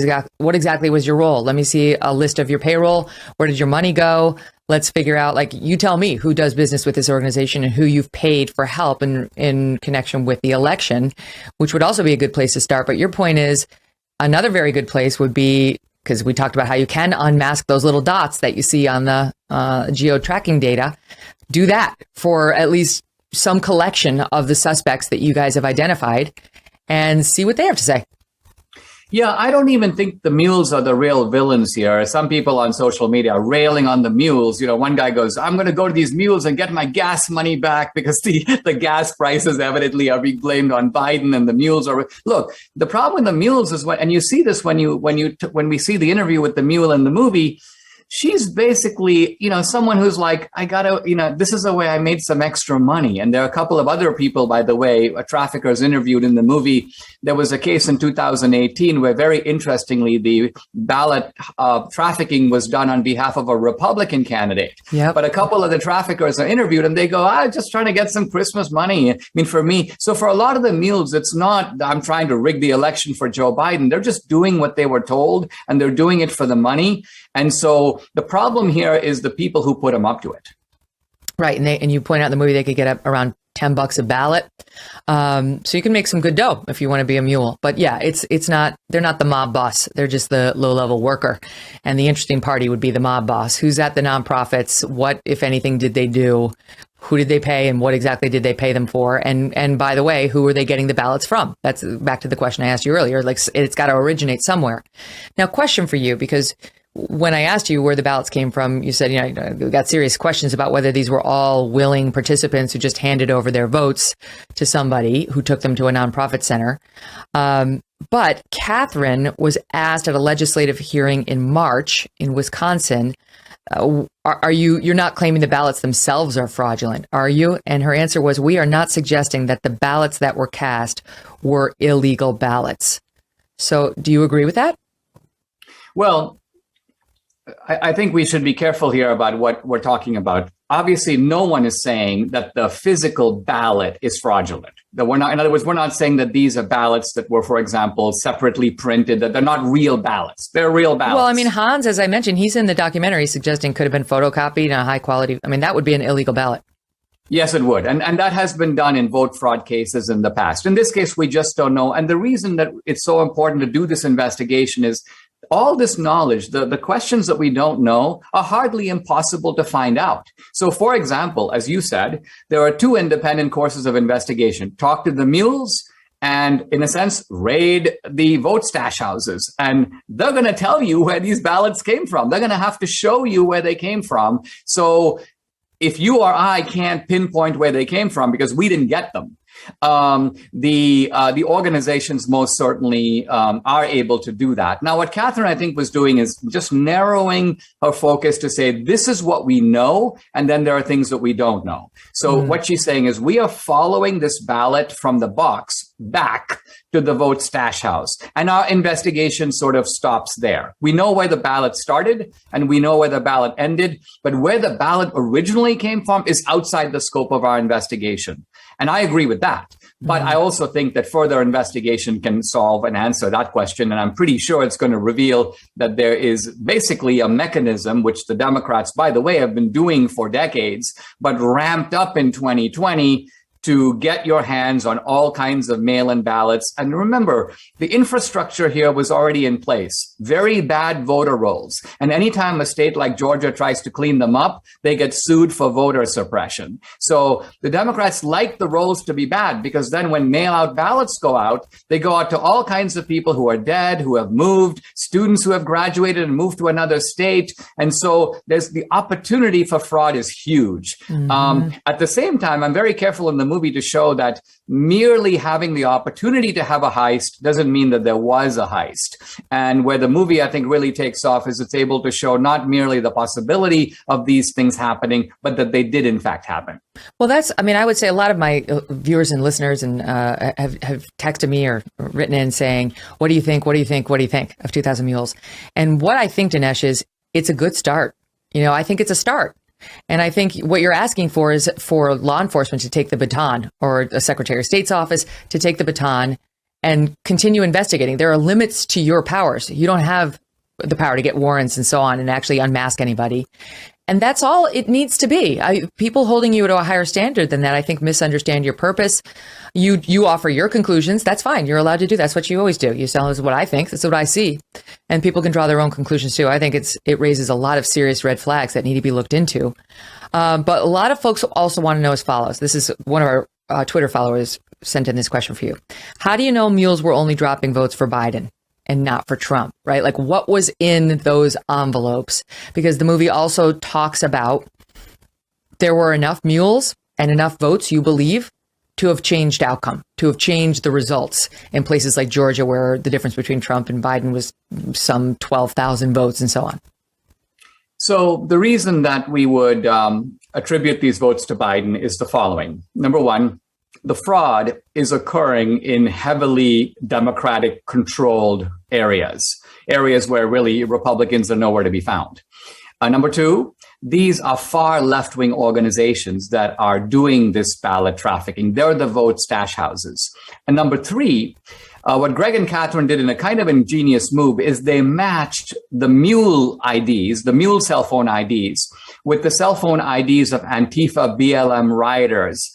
exactly was your role? Let me see a list of your payroll. Where did your money go? Let's figure out, like, you tell me who does business with this organization and who you've paid for help in connection with the election, which would also be a good place to start. But your point is, another very good place would be, because we talked about how you can unmask those little dots that you see on the geo-tracking data. Do that for at least some collection of the suspects that you guys have identified and see what they have to say. Yeah, I don't even think the mules are the real villains here. Some people on social media are railing on the mules. You know, one guy goes, I'm going to go to these mules and get my gas money back because the gas prices evidently are being blamed on Biden, and the mules are. Look, the problem with the mules is and you see this when we see the interview with the mule in the movie. She's basically, you know, someone who's like, I gotta, you know, this is the way I made some extra money. And there are a couple of other people, by the way, traffickers interviewed in the movie. There was a case in 2018 where, very interestingly, the ballot trafficking was done on behalf of a Republican candidate. Yep. But a couple of the traffickers are interviewed and they go, I'm just trying to get some Christmas money. I mean, for me, so for a lot of the mules, it's not, I'm trying to rig the election for Joe Biden. They're just doing what they were told, and they're doing it for the money. And so the problem here is the people who put them up to it. Right. And you point out in the movie they could get up around $10 a ballot. So you can make some good dough if you want to be a mule. But yeah, they're not the mob boss. They're just the low level worker. And the interesting party would be the mob boss. Who's at the nonprofits? What, if anything, did they do? Who did they pay, and what exactly did they pay them for? And by the way, who are they getting the ballots from? That's back to the question I asked you earlier. Like, it's got to originate somewhere. Now, question for you, because when I asked you where the ballots came from, you said, you know, we got serious questions about whether these were all willing participants who just handed over their votes to somebody who took them to a nonprofit center. But Catherine was asked at a legislative hearing in March in Wisconsin, you're not claiming the ballots themselves are fraudulent, are you? And her answer was, we are not suggesting that the ballots that were cast were illegal ballots. So do you agree with that? Well, I think we should be careful here about what we're talking about. Obviously, no one is saying that the physical ballot is fraudulent. That we're not, in other words, we're not saying that these are ballots that were, for example, separately printed, that they're not real ballots. They're real ballots. Well, I mean, Hans, as I mentioned, he's in the documentary suggesting could have been photocopied in a high quality. I mean, that would be an illegal ballot. Yes, it would. And that has been done in vote fraud cases in the past. In this case, we just don't know. And the reason that it's so important to do this investigation is all this knowledge, the questions that we don't know are hardly impossible to find out. So, for example, as you said, there are two independent courses of investigation. Talk to the mules and, in a sense, raid the vote stash houses. And they're going to tell you where these ballots came from. They're going to have to show you where they came from. So if you or I can't pinpoint where they came from because we didn't get them, the organizations most certainly are able to do that. Now, what Catherine, I think, was doing is just narrowing her focus to say, this is what we know, and then there are things that we don't know. So what she's saying is, we are following this ballot from the box back to the vote stash house. And our investigation sort of stops there. We know where the ballot started and we know where the ballot ended, but where the ballot originally came from is outside the scope of our investigation. And I agree with that. But I also think that further investigation can solve and answer that question. And I'm pretty sure it's going to reveal that there is basically a mechanism, which the Democrats, by the way, have been doing for decades, but ramped up in 2020 to get your hands on all kinds of mail-in ballots. And remember, the infrastructure here was already in place. Very bad voter rolls. And anytime a state like Georgia tries to clean them up, they get sued for voter suppression. So the Democrats like the rolls to be bad, because then when mail-out ballots go out, they go out to all kinds of people who are dead, who have moved, students who have graduated and moved to another state. And so there's the opportunity for fraud is huge. At the same time, I'm very careful in the movie to show that merely having the opportunity to have a heist doesn't mean that there was a heist. And where the movie, I think, really takes off is it's able to show not merely the possibility of these things happening, but that they did in fact happen. Well, I would say a lot of my viewers and listeners and have texted me or written in saying, what do you think? What do you think? What do you think of 2000 Mules? And what I think, Dinesh, is it's a good start. You know, I think it's a start. And I think what you're asking for is for law enforcement to take the baton, or a Secretary of State's office to take the baton and continue investigating. There are limits to your powers. You don't have the power to get warrants and so on and actually unmask anybody. And that's all it needs to be. People holding you to a higher standard than that, I think, misunderstand your purpose. You offer your conclusions. That's fine. You're allowed to do. That's what you always do. You tell us what I think. That's what I see. And people can draw their own conclusions too. I think it raises a lot of serious red flags that need to be looked into. But a lot of folks also want to know as follows. This is one of our Twitter followers sent in this question for you. How do you know Mules were only dropping votes for Biden and not for Trump, right? Like, what was in those envelopes? Because the movie also talks about there were enough mules and enough votes, you believe, to have changed outcome, to have changed the results in places like Georgia, where the difference between Trump and Biden was some 12,000 votes and so on. So the reason that we would attribute these votes to Biden is the following. Number one, the fraud is occurring in heavily Democratic controlled areas where really Republicans are nowhere to be found. Number two, these are far left-wing organizations that are doing this ballot trafficking. They're the vote stash houses. And number three, what Greg and Catherine did in a kind of ingenious move is they matched the Mule IDs, the Mule cell phone IDs, with the cell phone IDs of Antifa BLM rioters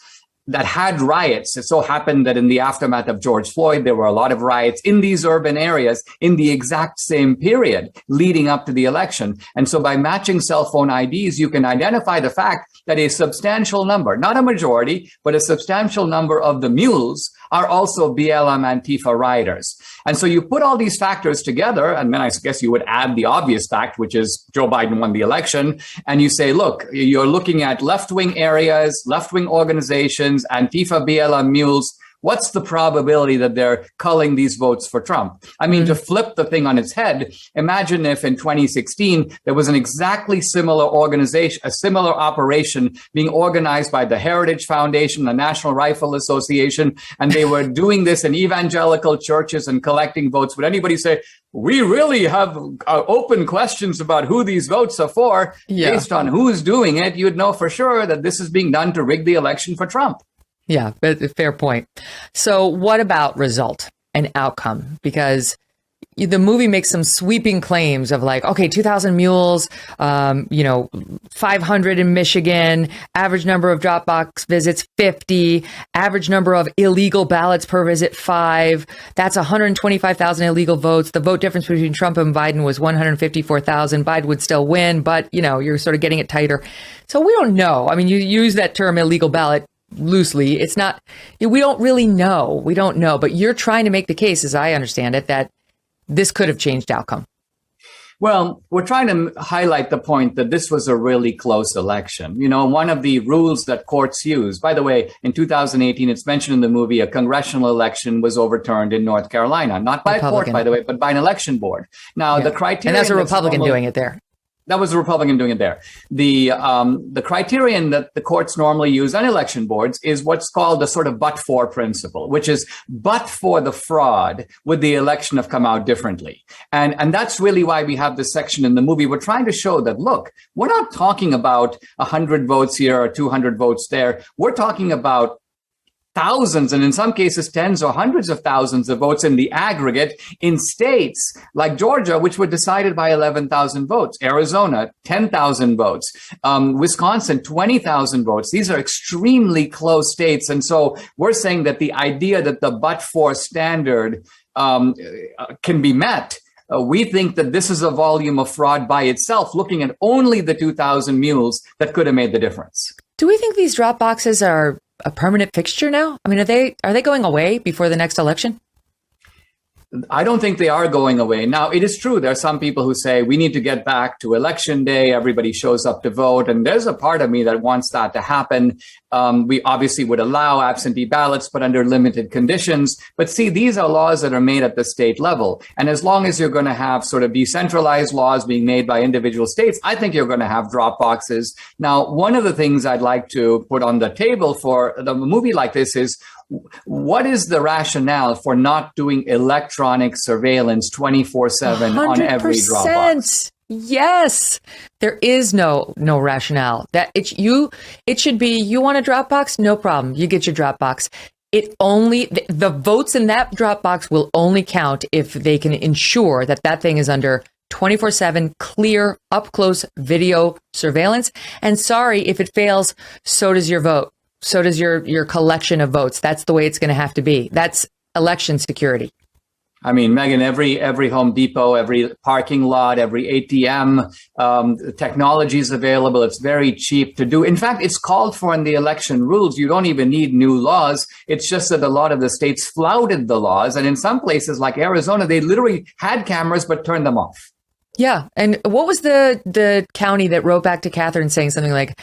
that had riots. It so happened that in the aftermath of George Floyd, there were a lot of riots in these urban areas in the exact same period leading up to the election. And so by matching cell phone IDs, you can identify the fact that a substantial number, not a majority, but a substantial number of the Mules are also BLM Antifa rioters. And so you put all these factors together, and then I guess you would add the obvious fact, which is Joe Biden won the election. And you say, look, you're looking at left-wing areas, left-wing organizations, Antifa, BLM Mules. What's the probability that they're culling these votes for Trump? I mean, to flip the thing on its head, imagine if in 2016, there was an exactly similar organization, a similar operation being organized by the Heritage Foundation, the National Rifle Association, and they were doing this in evangelical churches and collecting votes. Would anybody say, we really have open questions about who these votes are for? Based on who's doing it, you'd know for sure that this is being done to rig the election for Trump. Yeah, fair point. So what about result and outcome? Because the movie makes some sweeping claims of like, okay, 2,000 mules, 500 in Michigan, average number of Dropbox visits, 50, average number of illegal ballots per visit, 5. That's 125,000 illegal votes. The vote difference between Trump and Biden was 154,000. Biden would still win, but, you're sort of getting it tighter. So we don't know. I mean, you use that term illegal ballot loosely. It's not, we don't really know. We don't know, but you're trying to make the case, as I understand it, that this could have changed outcome. Well, we're trying to highlight the point that this was a really close election. One of the rules that courts use, by the way, in 2018, it's mentioned in the movie, a congressional election was overturned in North Carolina, not by a court, by the way, but by an election board. Now, the criteria. And that's a Republican doing it there. That was a Republican doing it there. The criterion that the courts normally use on election boards is what's called the sort of but-for principle, which is but for the fraud, would the election have come out differently? And that's really why we have this section in the movie. We're trying to show that, look, we're not talking about 100 votes here or 200 votes there. We're talking about thousands, and in some cases, tens or hundreds of thousands of votes in the aggregate in states like Georgia, which were decided by 11,000 votes, Arizona, 10,000 votes, Wisconsin, 20,000 votes. These are extremely close states. And so we're saying that the idea that the but-for standard can be met. We think that this is a volume of fraud by itself, looking at only the 2,000 mules that could have made the difference. Do we think these drop boxes are a permanent fixture now? I mean, are they going away before the next election? I don't think they are going away. Now, it is true. There are some people who say we need to get back to election day. Everybody shows up to vote. And there's a part of me that wants that to happen. We obviously would allow absentee ballots, but under limited conditions. But see, these are laws that are made at the state level. And as long as you're going to have sort of decentralized laws being made by individual states, I think you're going to have drop boxes. Now, one of the things I'd like to put on the table for the movie like this is, what is the rationale for not doing electronic surveillance 24/7 on every Dropbox? Yes, there is no rationale. That it should be, you want a Dropbox? No problem. You get your Dropbox. the votes in that drop box will only count if they can ensure that that thing is under 24/7 clear, up close video surveillance. And sorry, if it fails, so does your vote. So does your collection of votes. That's the way it's going to have to be. That's election security. I mean, Megyn, every Home Depot, every parking lot, every ATM, technology is available. It's very cheap to do. In fact, it's called for in the election rules. You don't even need new laws. It's just that a lot of the states flouted the laws. And in some places like Arizona, they literally had cameras but turned them off. Yeah. And what was the county that wrote back to Catherine saying something like,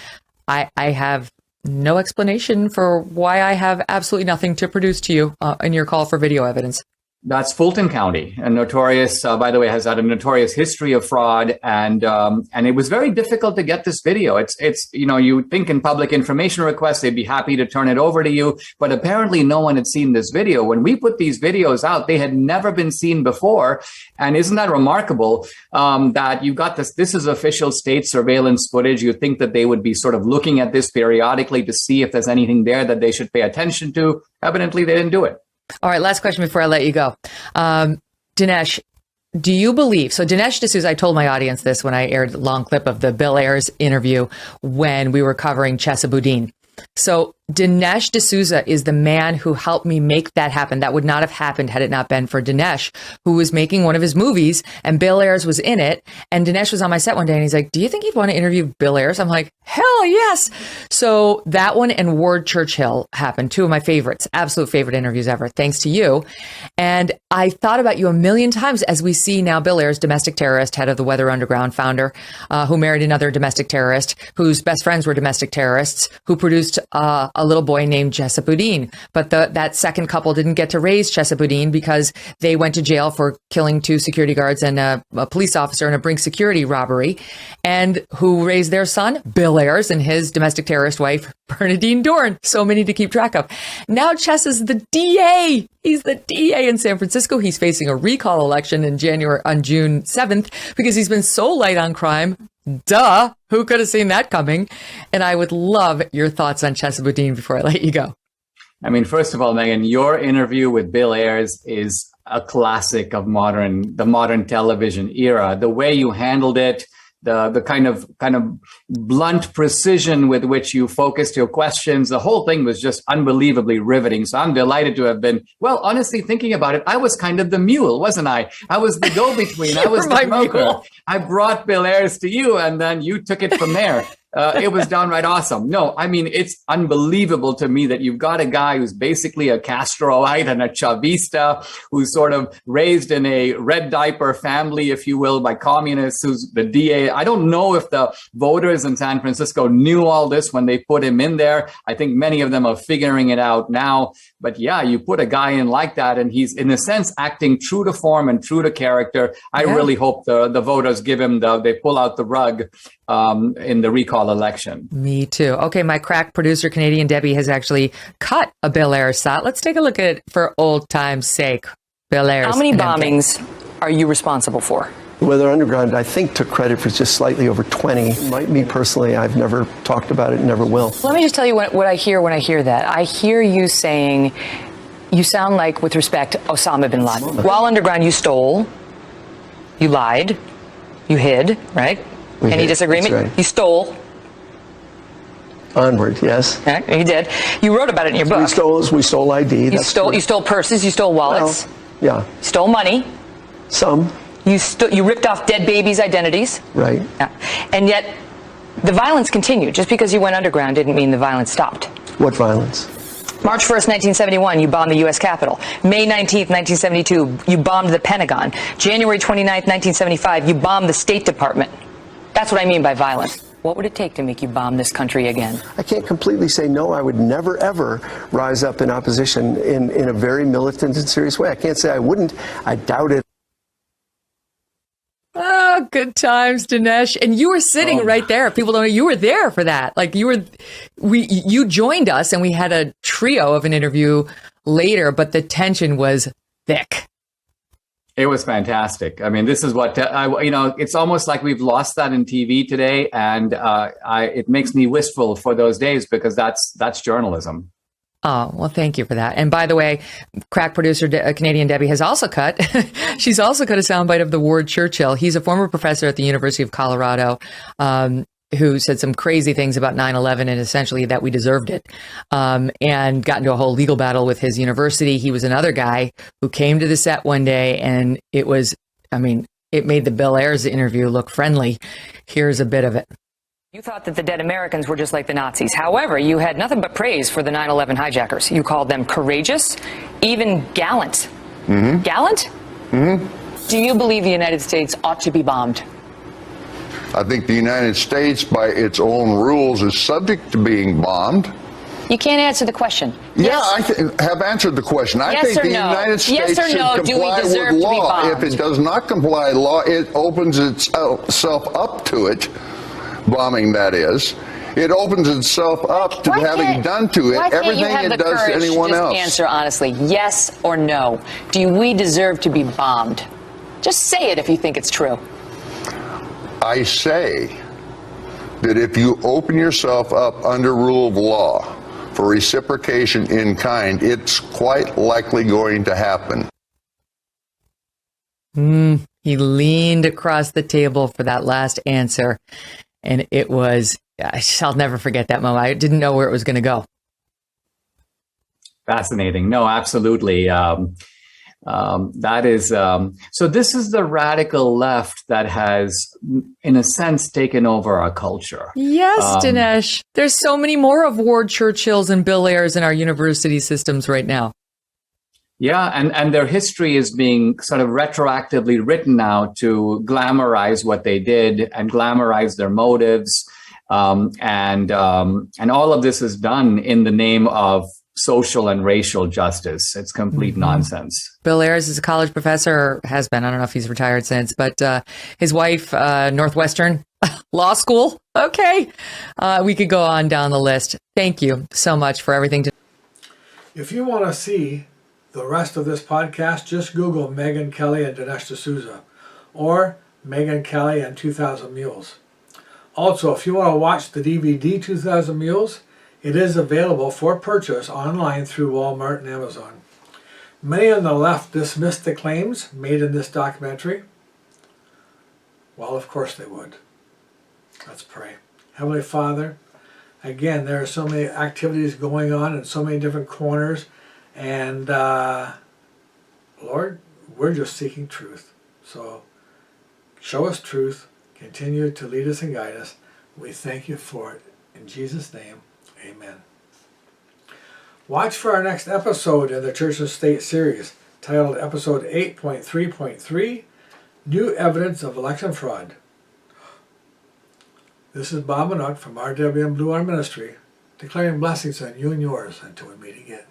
I have no explanation for why I have absolutely nothing to produce to you in your call for video evidence? That's Fulton County, a notorious, by the way, has had a notorious history of fraud, and it was very difficult to get this video. It's you think in public information requests they'd be happy to turn it over to you, but apparently no one had seen this video. When we put these videos out, they had never been seen before, and isn't that remarkable that you got this? This is official state surveillance footage. You think that they would be sort of looking at this periodically to see if there's anything there that they should pay attention to. Evidently, they didn't do it. All right, last question before I let you go. Dinesh, do you believe, so Dinesh D'Souza, I told my audience this when I aired the long clip of the Bill Ayers interview when we were covering Chesa Boudin. So Dinesh D'Souza is the man who helped me make that happen. That would not have happened had it not been for Dinesh, who was making one of his movies and Bill Ayers was in it. And Dinesh was on my set one day and he's like, do you think you'd want to interview Bill Ayers? I'm like, hell yes. So that one and Ward Churchill happened. Two of my favorites, absolute favorite interviews ever, thanks to you. And I thought about you a million times as we see now Bill Ayers, domestic terrorist, head of the Weather Underground founder, who married another domestic terrorist, whose best friends were domestic terrorists, who produced a little boy named Chesa Boudin. But that second couple didn't get to raise Chesa Boudin because they went to jail for killing two security guards and a police officer in a Brink security robbery. And who raised their son? Bill Ayers and his domestic terrorist wife, Bernadine Dorn. So many to keep track of. Now Chesa's the DA. He's the DA in San Francisco. He's facing a recall election on June 7th because he's been so light on crime. Duh. Who could have seen that coming? And I would love your thoughts on Chesa Boudin before I let you go. I mean, first of all, Megyn, your interview with Bill Ayers is a classic of the modern television era. The way you handled it, the kind of blunt precision with which you focused your questions, the whole thing was just unbelievably riveting. So I'm delighted to have been, well, honestly, thinking about it, I was kind of the mule, wasn't I? I was the go-between. I was the broker. I brought Bill Ayers to you, and then you took it from there. It was downright awesome. No, I mean, it's unbelievable to me that you've got a guy who's basically a Castroite and a Chavista, who's sort of raised in a red diaper family, if you will, by communists, who's the DA. I don't know if the voters in San Francisco knew all this when they put him in there. I think many of them are figuring it out now. But yeah, you put a guy in like that, and he's, in a sense, acting true to form and true to character. I really hope the voters give him they pull out the rug in the recall election. Me too. Okay, my crack producer, Canadian Debbie, has actually cut a Bill Ayers shot. Let's take a look at it for old time's sake. Bill Ayers. How many bombings are you responsible for? Weather Underground, I think, took credit for just slightly over 20. Me personally, I've never talked about it, never will. Let me just tell you what I hear when I hear that. I hear you saying, you sound like, with respect, Osama bin Laden. While underground, you stole, you lied, you hid, right? Any disagreement? That's right. You stole. Onward, yes. Okay, you did. You wrote about it in your book. We stole ID. You stole purses. You stole wallets. Well, yeah. You stole money. Some. You ripped off dead babies' identities. Right. Yeah. And yet, the violence continued. Just because you went underground didn't mean the violence stopped. What violence? March 1st, 1971, you bombed the U.S. Capitol. May 19th, 1972, you bombed the Pentagon. January 29th, 1975, you bombed the State Department. That's what I mean by violence. What would it take to make you bomb this country again? I can't completely say no. I would never, ever rise up in opposition in a very militant and serious way. I can't say I wouldn't. I doubt it. Oh, good times, Dinesh. And you were sitting right there. People don't know you were there for that. Like you joined us and we had a trio of an interview later, but the tension was thick. It was fantastic. I mean, this is what, it's almost like we've lost that in TV today. And it makes me wistful for those days because that's journalism. Oh, well, thank you for that. And by the way, crack producer Canadian Debbie has also cut. She's also cut a soundbite of the Ward Churchill. He's a former professor at the University of Colorado, who said some crazy things about 9/11 and essentially that we deserved it, and got into a whole legal battle with his university. He was another guy who came to the set one day, and it was, I mean, it made the Bill Ayers interview look friendly. Here's a bit of it. You thought that the dead Americans were just like the Nazis. However, you had nothing but praise for the 9/11 hijackers. You called them courageous, even gallant. Mm-hmm. Gallant? Mm-hmm. Do you believe the United States ought to be bombed? I think the United States, by its own rules, is subject to being bombed. You can't answer the question. Yeah, I have answered the question. I think the United States should comply with law. If it does not comply with law, it opens itself up to it. Bombing, that is. It opens itself up to having done to it everything it does to anyone else. Answer honestly, yes or no. Do we deserve to be bombed? Just say it if you think it's true. I say that if you open yourself up under rule of law for reciprocation in kind, it's quite likely going to happen. He leaned across the table for that last answer. And it was, I'll never forget that moment. I didn't know where it was going to go. Fascinating. No, absolutely. That is, so this is the radical left that has, in a sense, taken over our culture. Yes, Dinesh. There's so many more of Ward Churchills and Bill Ayers in our university systems right now. Yeah, and their history is being sort of retroactively written now to glamorize what they did and glamorize their motives, and all of this is done in the name of social and racial justice. It's complete nonsense. Bill Ayers is a college professor, has been. I don't know if he's retired since, but his wife, Northwestern Law School. Okay, we could go on down the list. Thank you so much for everything. If you want to see the rest of this podcast, just Google Megyn Kelly and Dinesh D'Souza, or Megyn Kelly and 2000 Mules. Also, if you want to watch the DVD 2000 Mules, it is available for purchase online through Walmart and Amazon. Many on the left dismissed the claims made in this documentary. Well, of course they would. Let's pray. Heavenly Father, again, there are so many activities going on in so many different corners. And Lord, we're just seeking truth. So show us truth. Continue to lead us and guide us. We thank you for it. In Jesus' name, amen. Watch for our next episode in the Church and State series, titled Episode 8.3.3, New Evidence of Election Fraud. This is Bob Minook from RWM Blue Arm Ministry, declaring blessings on you and yours until we meet again.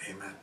Amen.